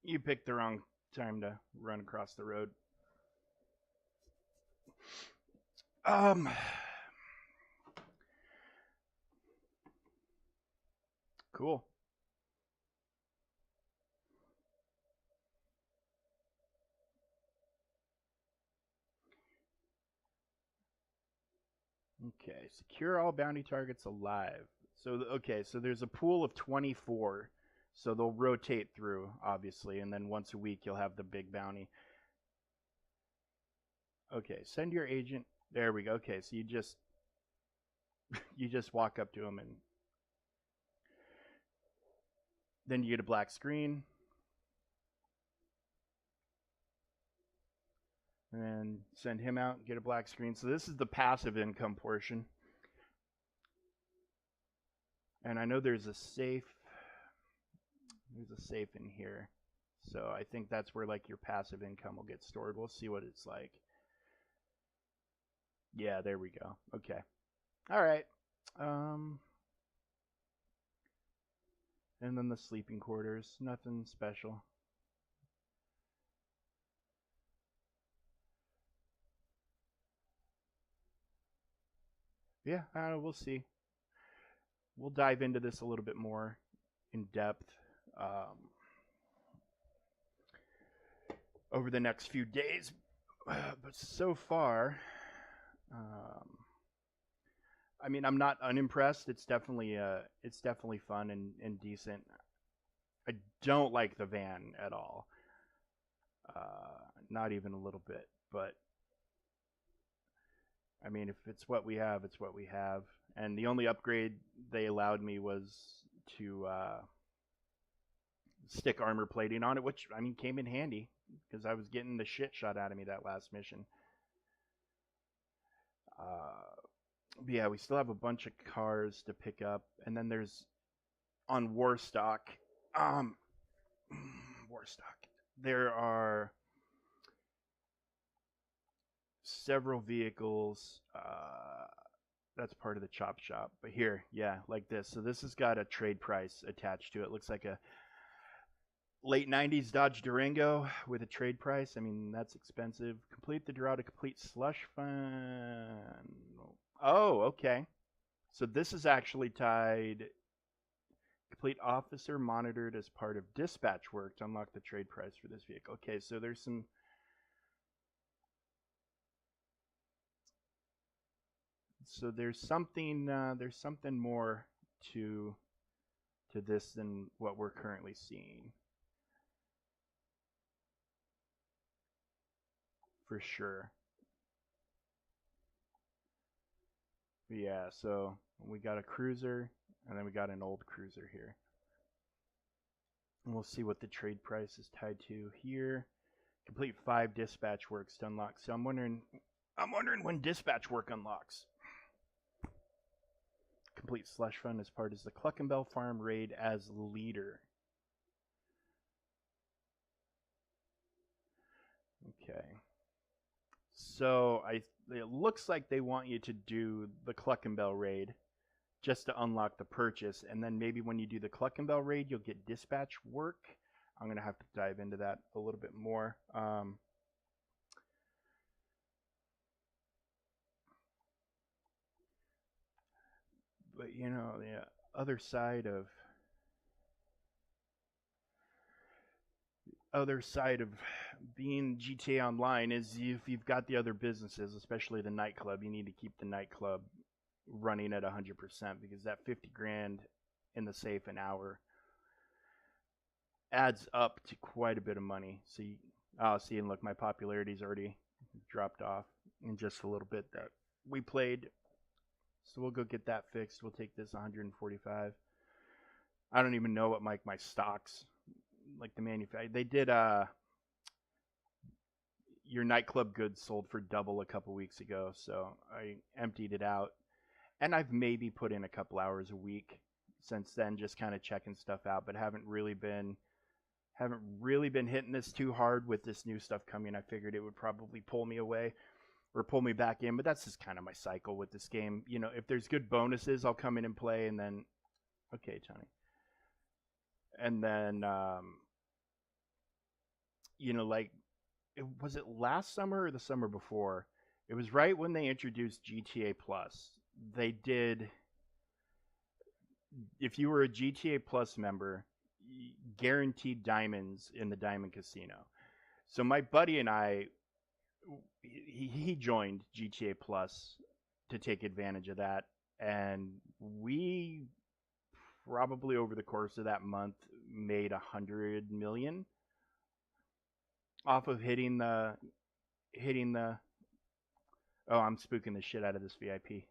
You picked the wrong time to run across the road. Um, cool. Okay, secure all bounty targets alive. So okay, so there's a pool of 24. So they'll rotate through, obviously, and then once a week you'll have the big bounty. Okay, send your agent. There we go. Okay, so you just you just walk up to him and then you get a black screen. And then send him out and get a black screen. So this is the passive income portion. And I know there's a safe. There's a safe in here. So I think that's where like your passive income will get stored. We'll see what it's like. Yeah, there we go. Okay. All right. And then the sleeping quarters. Nothing special. Yeah, we'll see. We'll dive into this a little bit more in depth over the next few days. But so far, I mean, I'm not unimpressed. It's definitely fun and decent. I don't like the van at all, not even a little bit. But I mean, if it's what we have, it's what we have. And the only upgrade they allowed me was to stick armor plating on it, which I mean came in handy because I was getting the shit shot out of me that last mission. But yeah, we still have a bunch of cars to pick up, and then there's on Warstock. Warstock. There are several vehicles. That's part of the chop shop. But here, yeah, like this. So this has got a trade price attached to it. Looks like a late 90s Dodge Durango with a trade price. I mean, that's expensive. Complete the draw to complete slush fund. Oh, okay. So this is actually tied. Complete officer monitored as part of dispatch work to unlock the trade price for this vehicle. Okay, so there's some. So there's something more to this than what we're currently seeing. For sure. Yeah, so we got a cruiser, and then we got an old cruiser here. And we'll see what the trade price is tied to here. Complete 5 dispatch works to unlock. So I'm wondering when dispatch work unlocks. Complete slush fund as part of the Cluckenbell Farm raid as leader. Okay. So it looks like they want you to do the Cluckenbell raid just to unlock the purchase, and then maybe when you do the Cluckenbell raid, you'll get dispatch work. I'm gonna have to dive into that a little bit more. But you know, the other side of being GTA Online is if you've got the other businesses, especially the nightclub, you need to keep the nightclub running at 100% because that 50 grand in the safe an hour adds up to quite a bit of money. So see, and look, my popularity's already dropped off in just a little bit that we played. So we'll go get that fixed. We'll take this 145. I don't even know what my stocks, like the manufacturer, they did your nightclub goods sold for double a couple weeks ago, so I emptied it out, and I've maybe put in a couple hours a week since then, just kind of checking stuff out, but haven't really been hitting this too hard with this new stuff coming. I figured it would probably pull me away or pull me back in, but that's just kind of my cycle with this game. You know, if there's good bonuses, I'll come in and play, and then okay, Tony. And then you know, like was it last summer or the summer before? It was right when they introduced GTA Plus. They did, if you were a GTA Plus member, guaranteed diamonds in the Diamond Casino. So my buddy and I, he joined GTA Plus to take advantage of that. And we probably over the course of that month made 100 million off of hitting the. Oh, I'm spooking the shit out of this VIP.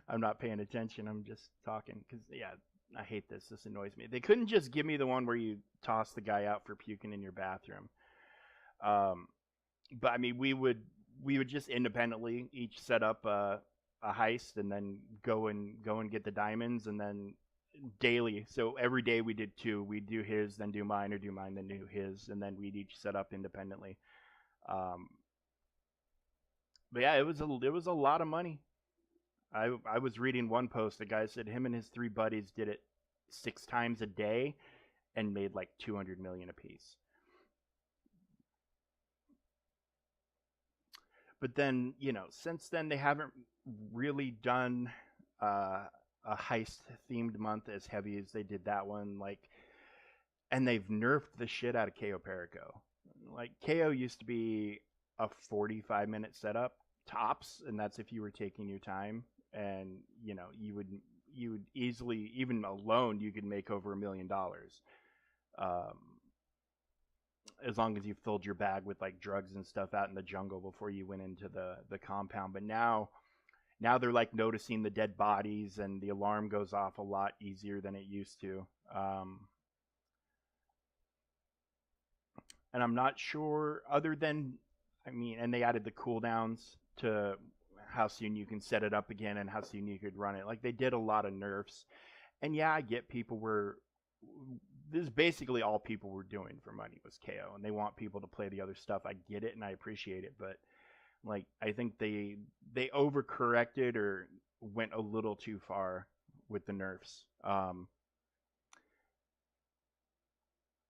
I'm not paying attention. I'm just talking because yeah, I hate this. This annoys me. They couldn't just give me the one where you toss the guy out for puking in your bathroom. Um, but I mean, we would just independently each set up a heist and then go and get the diamonds and then daily. So every day we did two. We'd do his, then do mine, or do mine, then do his, and then we'd each set up independently. Um, but yeah, it was a lot of money. I was reading one post. The guy said him and his three buddies did it 6 times a day and made like 200 million apiece. But then since then they haven't really done a heist themed month as heavy as they did that one. Like, and they've nerfed the shit out of KO Perico. Like KO used to be a 45-minute setup tops, and that's if you were taking your time. And you would easily, even alone, you could make over $1 million. Um, as long as you filled your bag with like drugs and stuff out in the jungle before you went into the compound. But now they're like noticing the dead bodies and the alarm goes off a lot easier than it used to. And I'm not sure other than, I mean, and they added the cooldowns to how soon you can set it up again and how soon you could run it. Like they did a lot of nerfs. And yeah, I get people were, this is basically all people were doing for money was KO, and they want people to play the other stuff. I get it and I appreciate it, but like I think they overcorrected or went a little too far with the nerfs,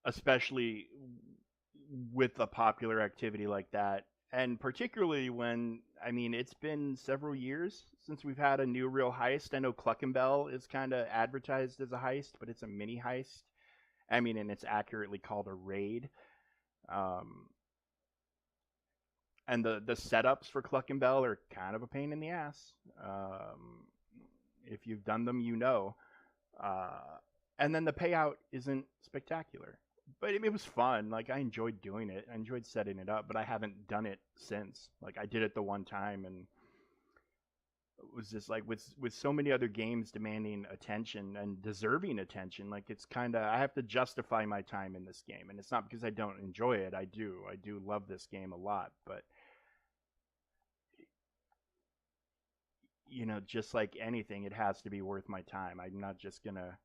especially with a popular activity like that, and particularly when I mean it's been several years since we've had a new real heist. I know Cluckenbell is kind of advertised as a heist, but it's a mini heist. I mean, and it's accurately called a raid. Um, and the setups for Cluckenbell are kind of a pain in the ass. If you've done them, you know. Uh, and then the payout isn't spectacular, but it was fun. Like I enjoyed doing it. I enjoyed setting it up, but I haven't done it since. Like I did it the one time, and it was just like with so many other games demanding attention and deserving attention. Like it's kind of I have to justify my time in this game, and it's not because I don't enjoy it. I do love this game a lot, but just like anything, it has to be worth my time. I'm not just gonna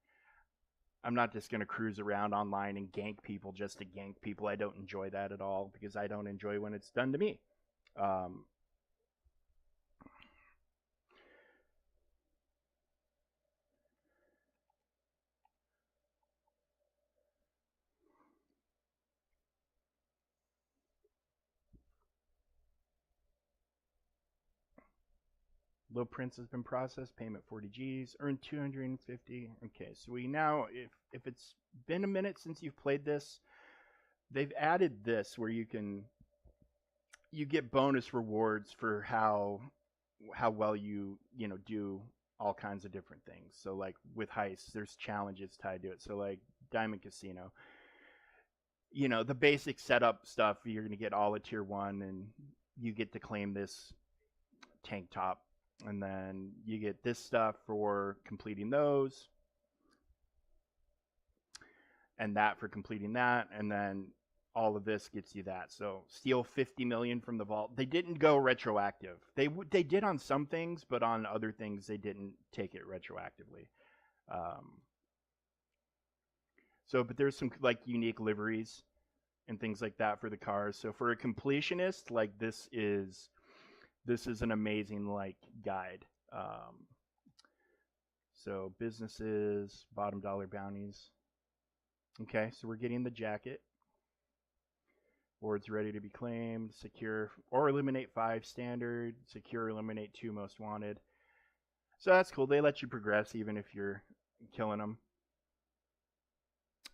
cruise around online and gank people just to gank people. I don't enjoy that at all because I don't enjoy when it's done to me. Um, Low Prince has been processed. Payment 40 G's. Earned 250. Okay, so we now, if it's been a minute since you've played this, they've added this where you get bonus rewards for how well do all kinds of different things. So like with heists, there's challenges tied to it. So like Diamond Casino, the basic setup stuff, you're gonna get all at tier 1, and you get to claim this tank top, and then you get this stuff for completing those, and that for completing that, and then all of this gets you that. So steal 50 million from the vault. They didn't go retroactive. They did on some things, but on other things they didn't take it retroactively. Um, but there's some like unique liveries and things like that for the cars. So for a completionist, like this is an amazing like guide. So businesses, bottom dollar bounties. Okay, so we're getting the jacket. Boards ready to be claimed. Secure or eliminate 5 standard. Secure, eliminate 2 most wanted. So that's cool. They let you progress even if you're killing them.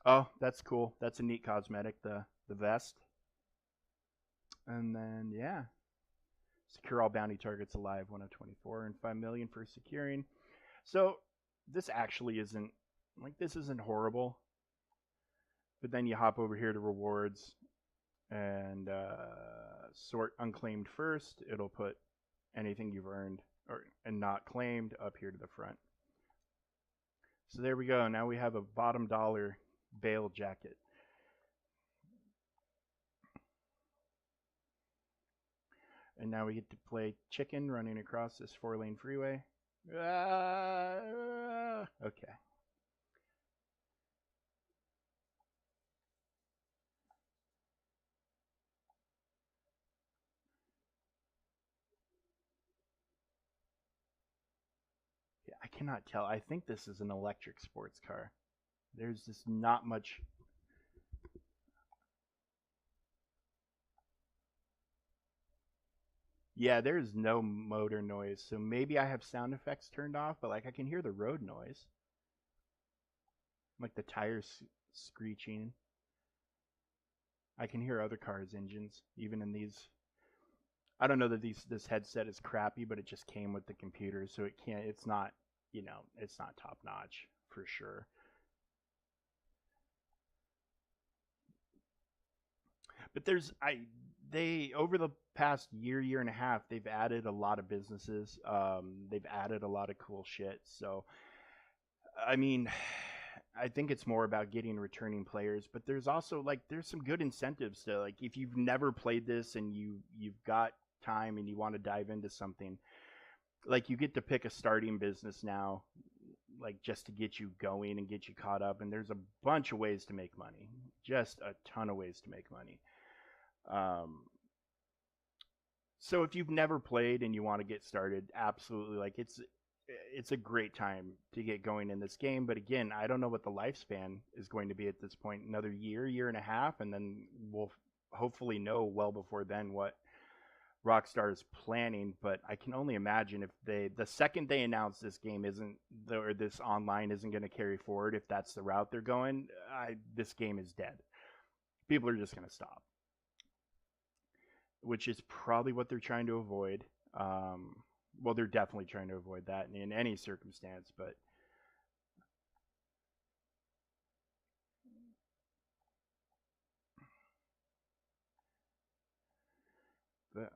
Oh, that's cool. That's a neat cosmetic, the vest. And then yeah. Secure all bounty targets alive, 1 of 24, and 5 million for securing. So this actually isn't, like, this isn't horrible. But then you hop over here to rewards and sort unclaimed first. It'll put anything you've earned and not claimed up here to the front. So there we go. Now we have a bottom dollar Bale jacket. And now we get to play chicken running across this 4-lane freeway. Okay. Yeah, I cannot tell. I think this is an electric sports car. There's just not much. Yeah, there's no motor noise. So maybe I have sound effects turned off, but like I can hear the road noise. Like the tires screeching. I can hear other cars' engines, even in these. I don't know that this headset is crappy, but it just came with the computer, so it can't. It's not, it's not top notch for sure. But they over the past year and a half, they've added a lot of businesses. They've added a lot of cool shit. So, I mean, I think it's more about getting returning players, but there's also like there's some good incentives to like if you've never played this and you've got time and you want to dive into something, like you get to pick a starting business now, like just to get you going and get you caught up, and there's a bunch of ways to make money, just a ton of ways to make money. Um, so if you've never played and you want to get started, absolutely, like it's a great time to get going in this game. But again, I don't know what the lifespan is going to be at this point. Another year and a half, and then we'll hopefully know well before then what Rockstar is planning. But I can only imagine if the second they announce this game or this online isn't going to carry forward, if that's the route they're going, this game is dead. People are just going to stop, which is probably what they're trying to avoid. Well, they're definitely trying to avoid that in any circumstance, but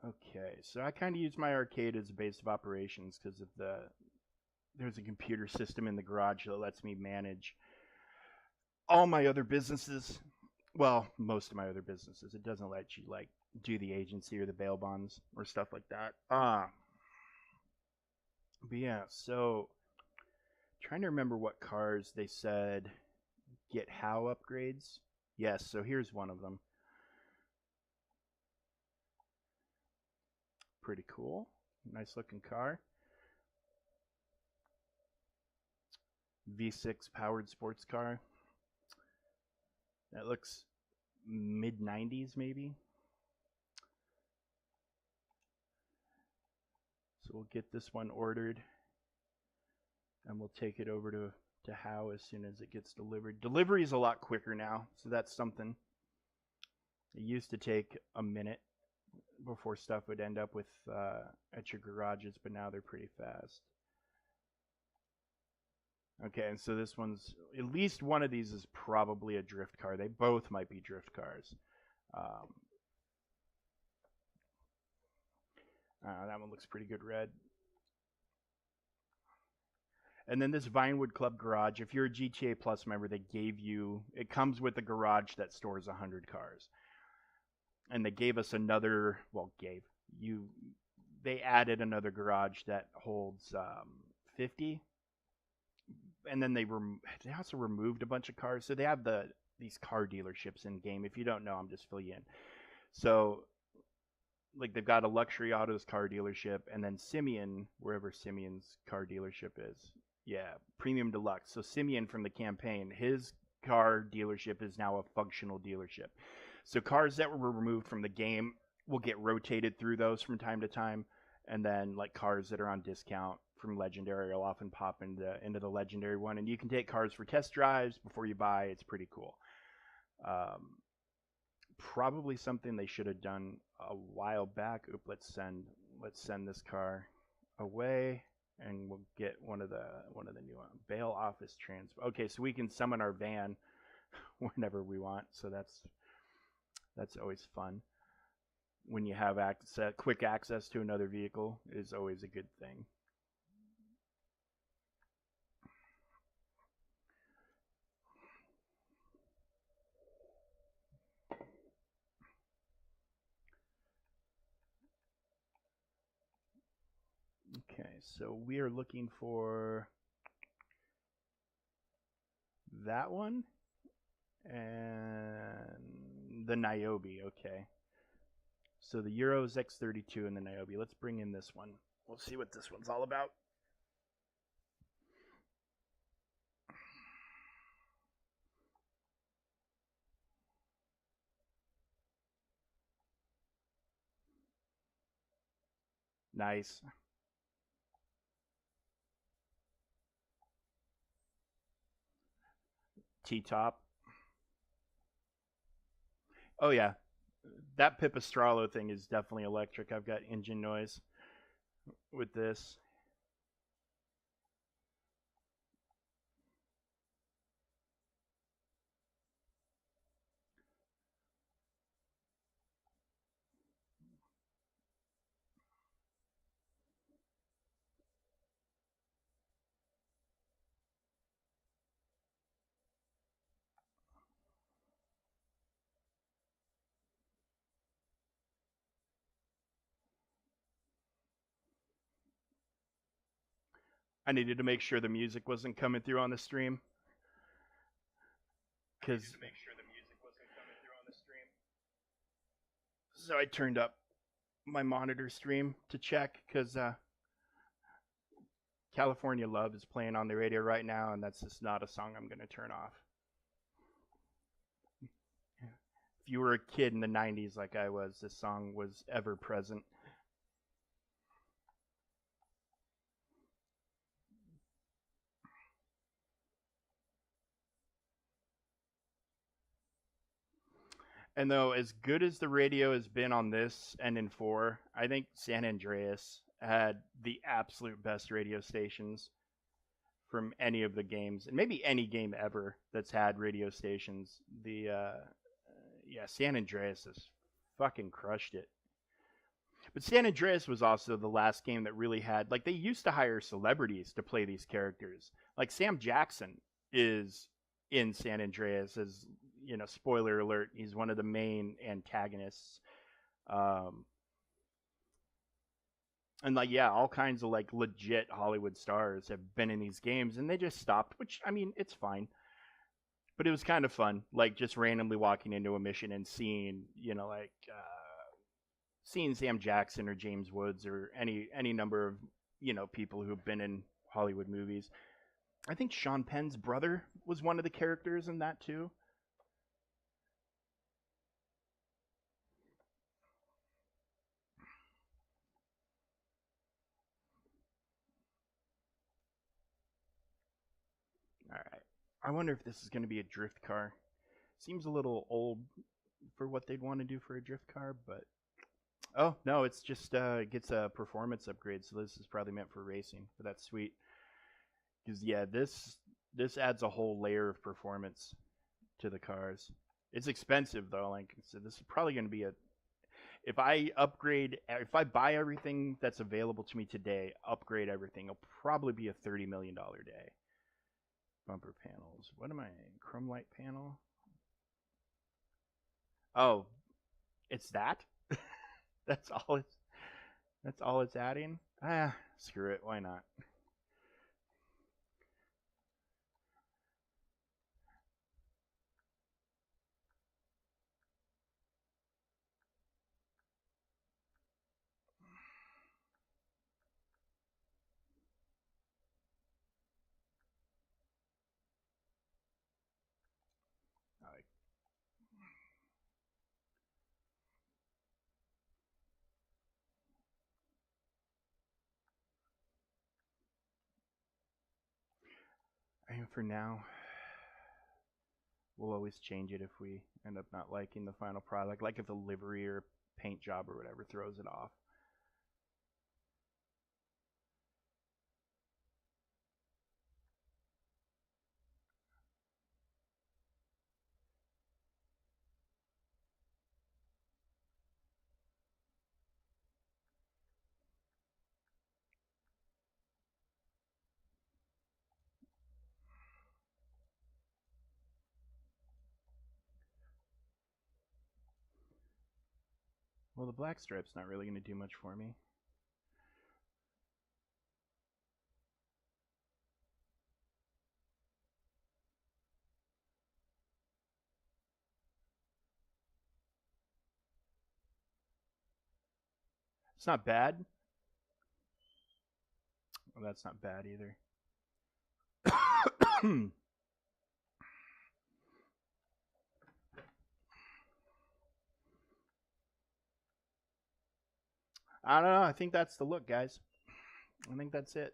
okay. So I kind of use my arcade as a base of operations because of there's a computer system in the garage that lets me manage all my other businesses. Well, most of my other businesses. It doesn't let you like do the agency or the bail bonds or stuff like that. But yeah, so trying to remember what cars they said get how upgrades. Yes, so here's one of them. Pretty cool. Nice looking car. V6 powered sports car. That looks mid 90s maybe. So we'll get this one ordered and we'll take it over to How as soon as it gets delivered. Delivery is a lot quicker now, so that's something. It used to take a minute before stuff would end up with at your garages, but now they're pretty fast. Okay, and so this one's, at least one of these is probably a drift car. They both might be drift cars. That one looks pretty good red. And then this Vinewood Club garage, if you're a GTA Plus member, they gave you, it comes with a garage that stores 100 cars. And they gave us another, they added another garage that holds 50. And then they also removed a bunch of cars. So they have these car dealerships in game. If you don't know, I'm just filling you in. So like they've got a luxury autos car dealership, and then Simeon, wherever Simeon's car dealership is. Yeah, Premium Deluxe. So Simeon from the campaign, his car dealership is now a functional dealership. So cars that were removed from the game will get rotated through those from time to time, and then like cars that are on discount from Legendary will often pop into the Legendary one, and you can take cars for test drives before you buy. It's pretty cool. Probably something they should have done a while back. Let's let's send this car away, and we'll get one of the new bail office transfer. Okay, so we can summon our van whenever we want. So that's always fun. When you have quick access to another vehicle is always a good thing. Okay, so we are looking for that one and the Niobe. Okay. So the Euros X32 and the Niobe. Let's bring in this one. We'll see what this one's all about. Nice. T-top. Oh yeah, that Pipistrello thing is definitely electric. I've got engine noise with this. I needed to make sure the music wasn't coming through on the stream. So I turned up my monitor stream to check because California Love is playing on the radio right now, and that's just not a song I'm going to turn off. If you were a kid in the 90s like I was, this song was ever present. And though, as good as the radio has been on this and in 4, I think San Andreas had the absolute best radio stations from any of the games, and maybe any game ever that's had radio stations. San Andreas has fucking crushed it. But San Andreas was also the last game that really had, like, they used to hire celebrities to play these characters. Like Sam Jackson is in San Andreas as, spoiler alert, he's one of the main antagonists. And all kinds of like legit Hollywood stars have been in these games, and they just stopped, which, I mean, it's fine. But it was kind of fun, like just randomly walking into a mission and seeing, seeing Sam Jackson or James Woods or any number of, people who've been in Hollywood movies. I think Sean Penn's brother was one of the characters in that too. All right. I wonder if this is going to be a drift car. Seems a little old for what they'd want to do for a drift car, but oh no, it's just gets a performance upgrade, so this is probably meant for racing. But that's sweet because this adds a whole layer of performance to the cars. It's expensive though. Like so, this is probably going to be if I buy everything that's available to me today, upgrade everything, it'll probably be a $30 million day. Bumper panels. What am I? Chrome light panel. Oh, it's that. That's all it's adding. Screw it. Why not? And for now, we'll always change it if we end up not liking the final product. Like if the livery or paint job or whatever throws it off. Well, the black stripe's not really going to do much for me. It's not bad. Well, that's not bad either. I don't know. I think that's the look, guys. I think that's it.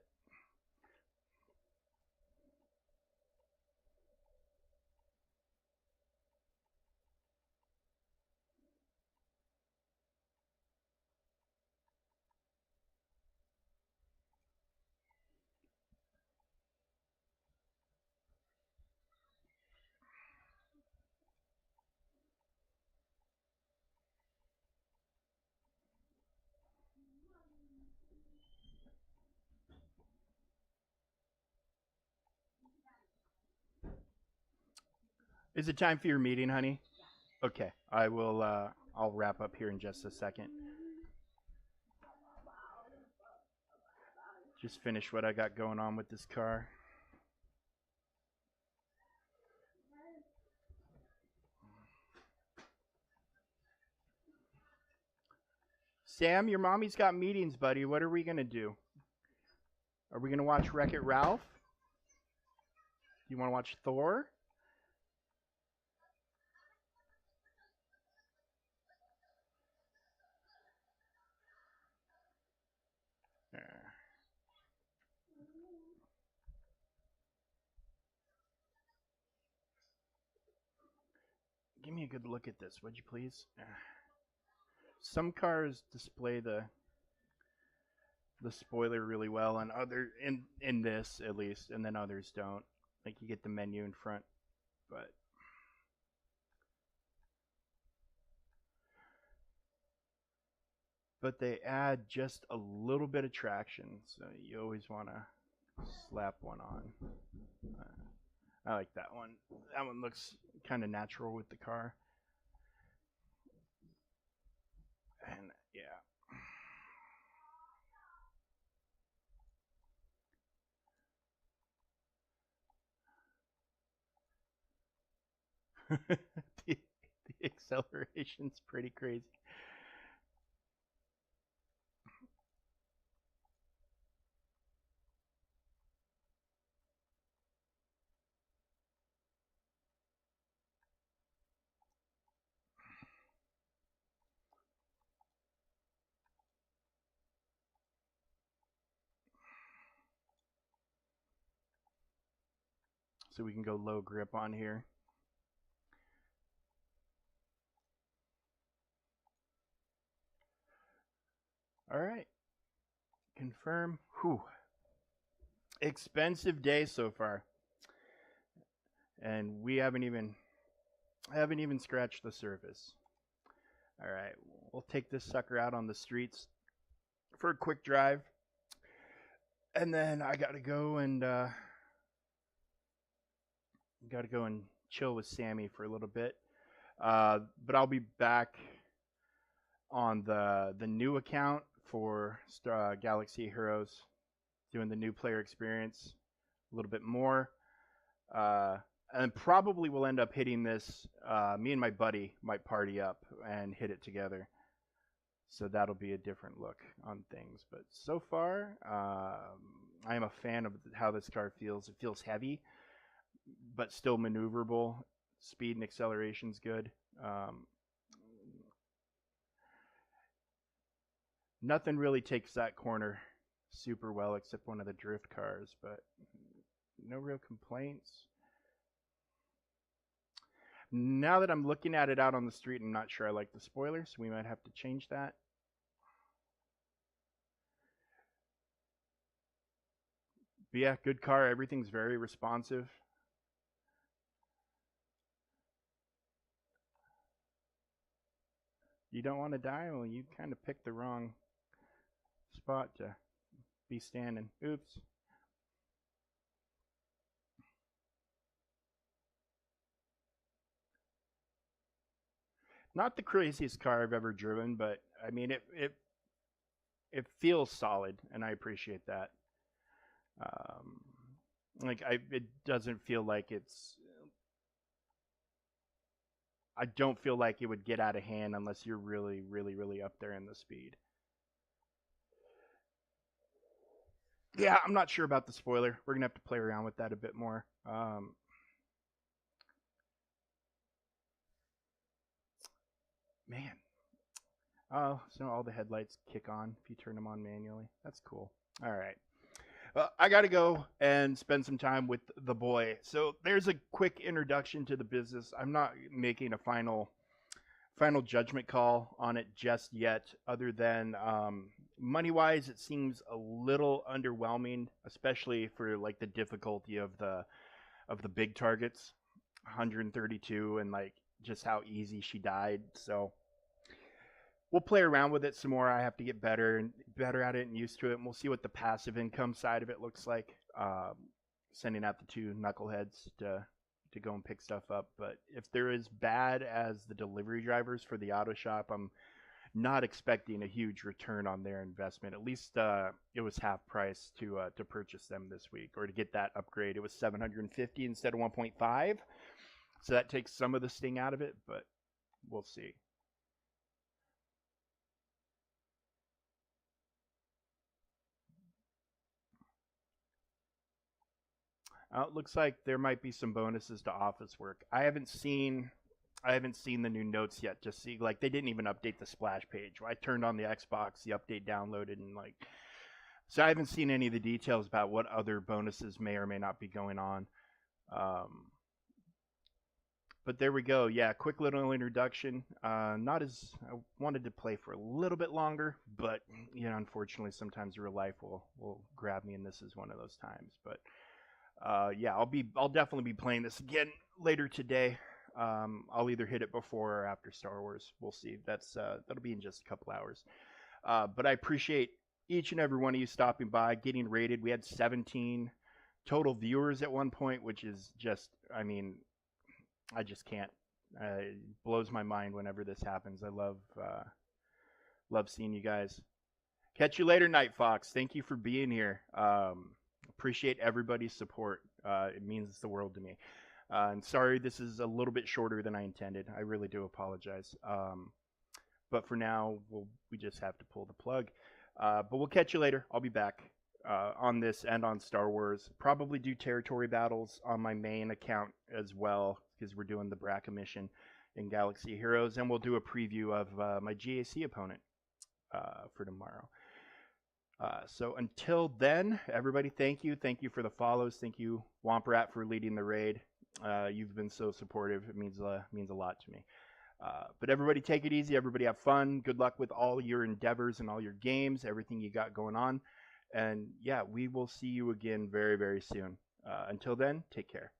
Is it time for your meeting, honey? Okay, I will. I'll wrap up here in just a second. Just finish what I got going on with this car. Sam, your mommy's got meetings, buddy. What are we gonna do? Are we gonna watch Wreck-It Ralph? You want to watch Thor? Give me a good look at this, would you please? Some cars display the spoiler really well, and other in this at least, and then others don't. Like you get the menu in front, but they add just a little bit of traction, so you always want to slap one on. I like that one. That one looks kind of natural with the car. And yeah. the, the acceleration's pretty crazy. So we can go low grip on here. All right. Confirm. Whew. Expensive day so far. And we haven't even scratched the surface. All right. We'll take this sucker out on the streets for a quick drive. And then I got to go and chill with Sammy for a little bit. But I'll be back on the new account for Galaxy Heroes, doing the new player experience a little bit more. And probably we'll end up hitting this. Me and my buddy might party up and hit it together. So that'll be a different look on things. But so far, I am a fan of how this car feels. It feels heavy, but still maneuverable. Speed and acceleration's good. Nothing really takes that corner super well except one of the drift cars, but no real complaints. Now that I'm looking at it out on the street, I'm not sure I like the spoiler, so we might have to change that. But yeah, good car. Everything's very responsive. You don't want to die? Well, you kind of picked the wrong spot to be standing. Oops. Not the craziest car I've ever driven, but I mean, it feels solid, and I appreciate that. Um, it doesn't feel like it's. I don't feel like it would get out of hand unless you're really, really, really up there in the speed. Yeah, I'm not sure about the spoiler. We're gonna have to play around with that a bit more. Man, oh, so all the headlights kick on if you turn them on manually. That's cool. All right. Well, I got to go and spend some time with the boy. So there's a quick introduction to the business. I'm not making a final judgment call on it just yet, other than money wise, it seems a little underwhelming, especially for like the difficulty of the big targets, 132, and like just how easy she died. So we'll play around with it some more. I have to get better at it and used to it, and we'll see what the passive income side of it looks like. Sending out the two knuckleheads to go and pick stuff up. But if they're as bad as the delivery drivers for the auto shop, I'm not expecting a huge return on their investment. At least it was half price to purchase them this week, or to get that upgrade. It was 750 instead of 1.5, so that takes some of the sting out of it. But we'll see. It looks like there might be some bonuses to office work. I haven't seen the new notes yet. Just see, like, they didn't even update the splash page. I turned on the Xbox, the update downloaded, and like, so I haven't seen any of the details about what other bonuses may or may not be going on. Um, but there we go. Yeah, quick little introduction. Not as I wanted to play for a little bit longer, but you know, unfortunately, sometimes real life will grab me, and this is one of those times. But yeah, I'll definitely be playing this again later today. I'll either hit it before or after Star Wars. We'll see. That'll be in just a couple hours. But I appreciate each and every one of you stopping by, getting rated. We had 17 total viewers at one point, which is just, I mean, I just can't. It blows my mind whenever this happens. I love seeing you guys. Catch you later, Night Fox. Thank you for being here. Appreciate everybody's support. It means the world to me. And sorry, this is a little bit shorter than I intended. I really do apologize. But for now, we just have to pull the plug. But we'll catch you later. I'll be back on this and on Star Wars. Probably do territory battles on my main account as well, because we're doing the Braca mission in Galaxy Heroes. And we'll do a preview of my GAC opponent for tomorrow. So until then, everybody, thank you. Thank you for the follows. Thank you, Womperat, for leading the raid. You've been so supportive. It means a lot to me. But everybody, take it easy. Everybody, have fun. Good luck with all your endeavors and all your games, everything you got going on. And yeah, we will see you again very, very soon. Until then, take care.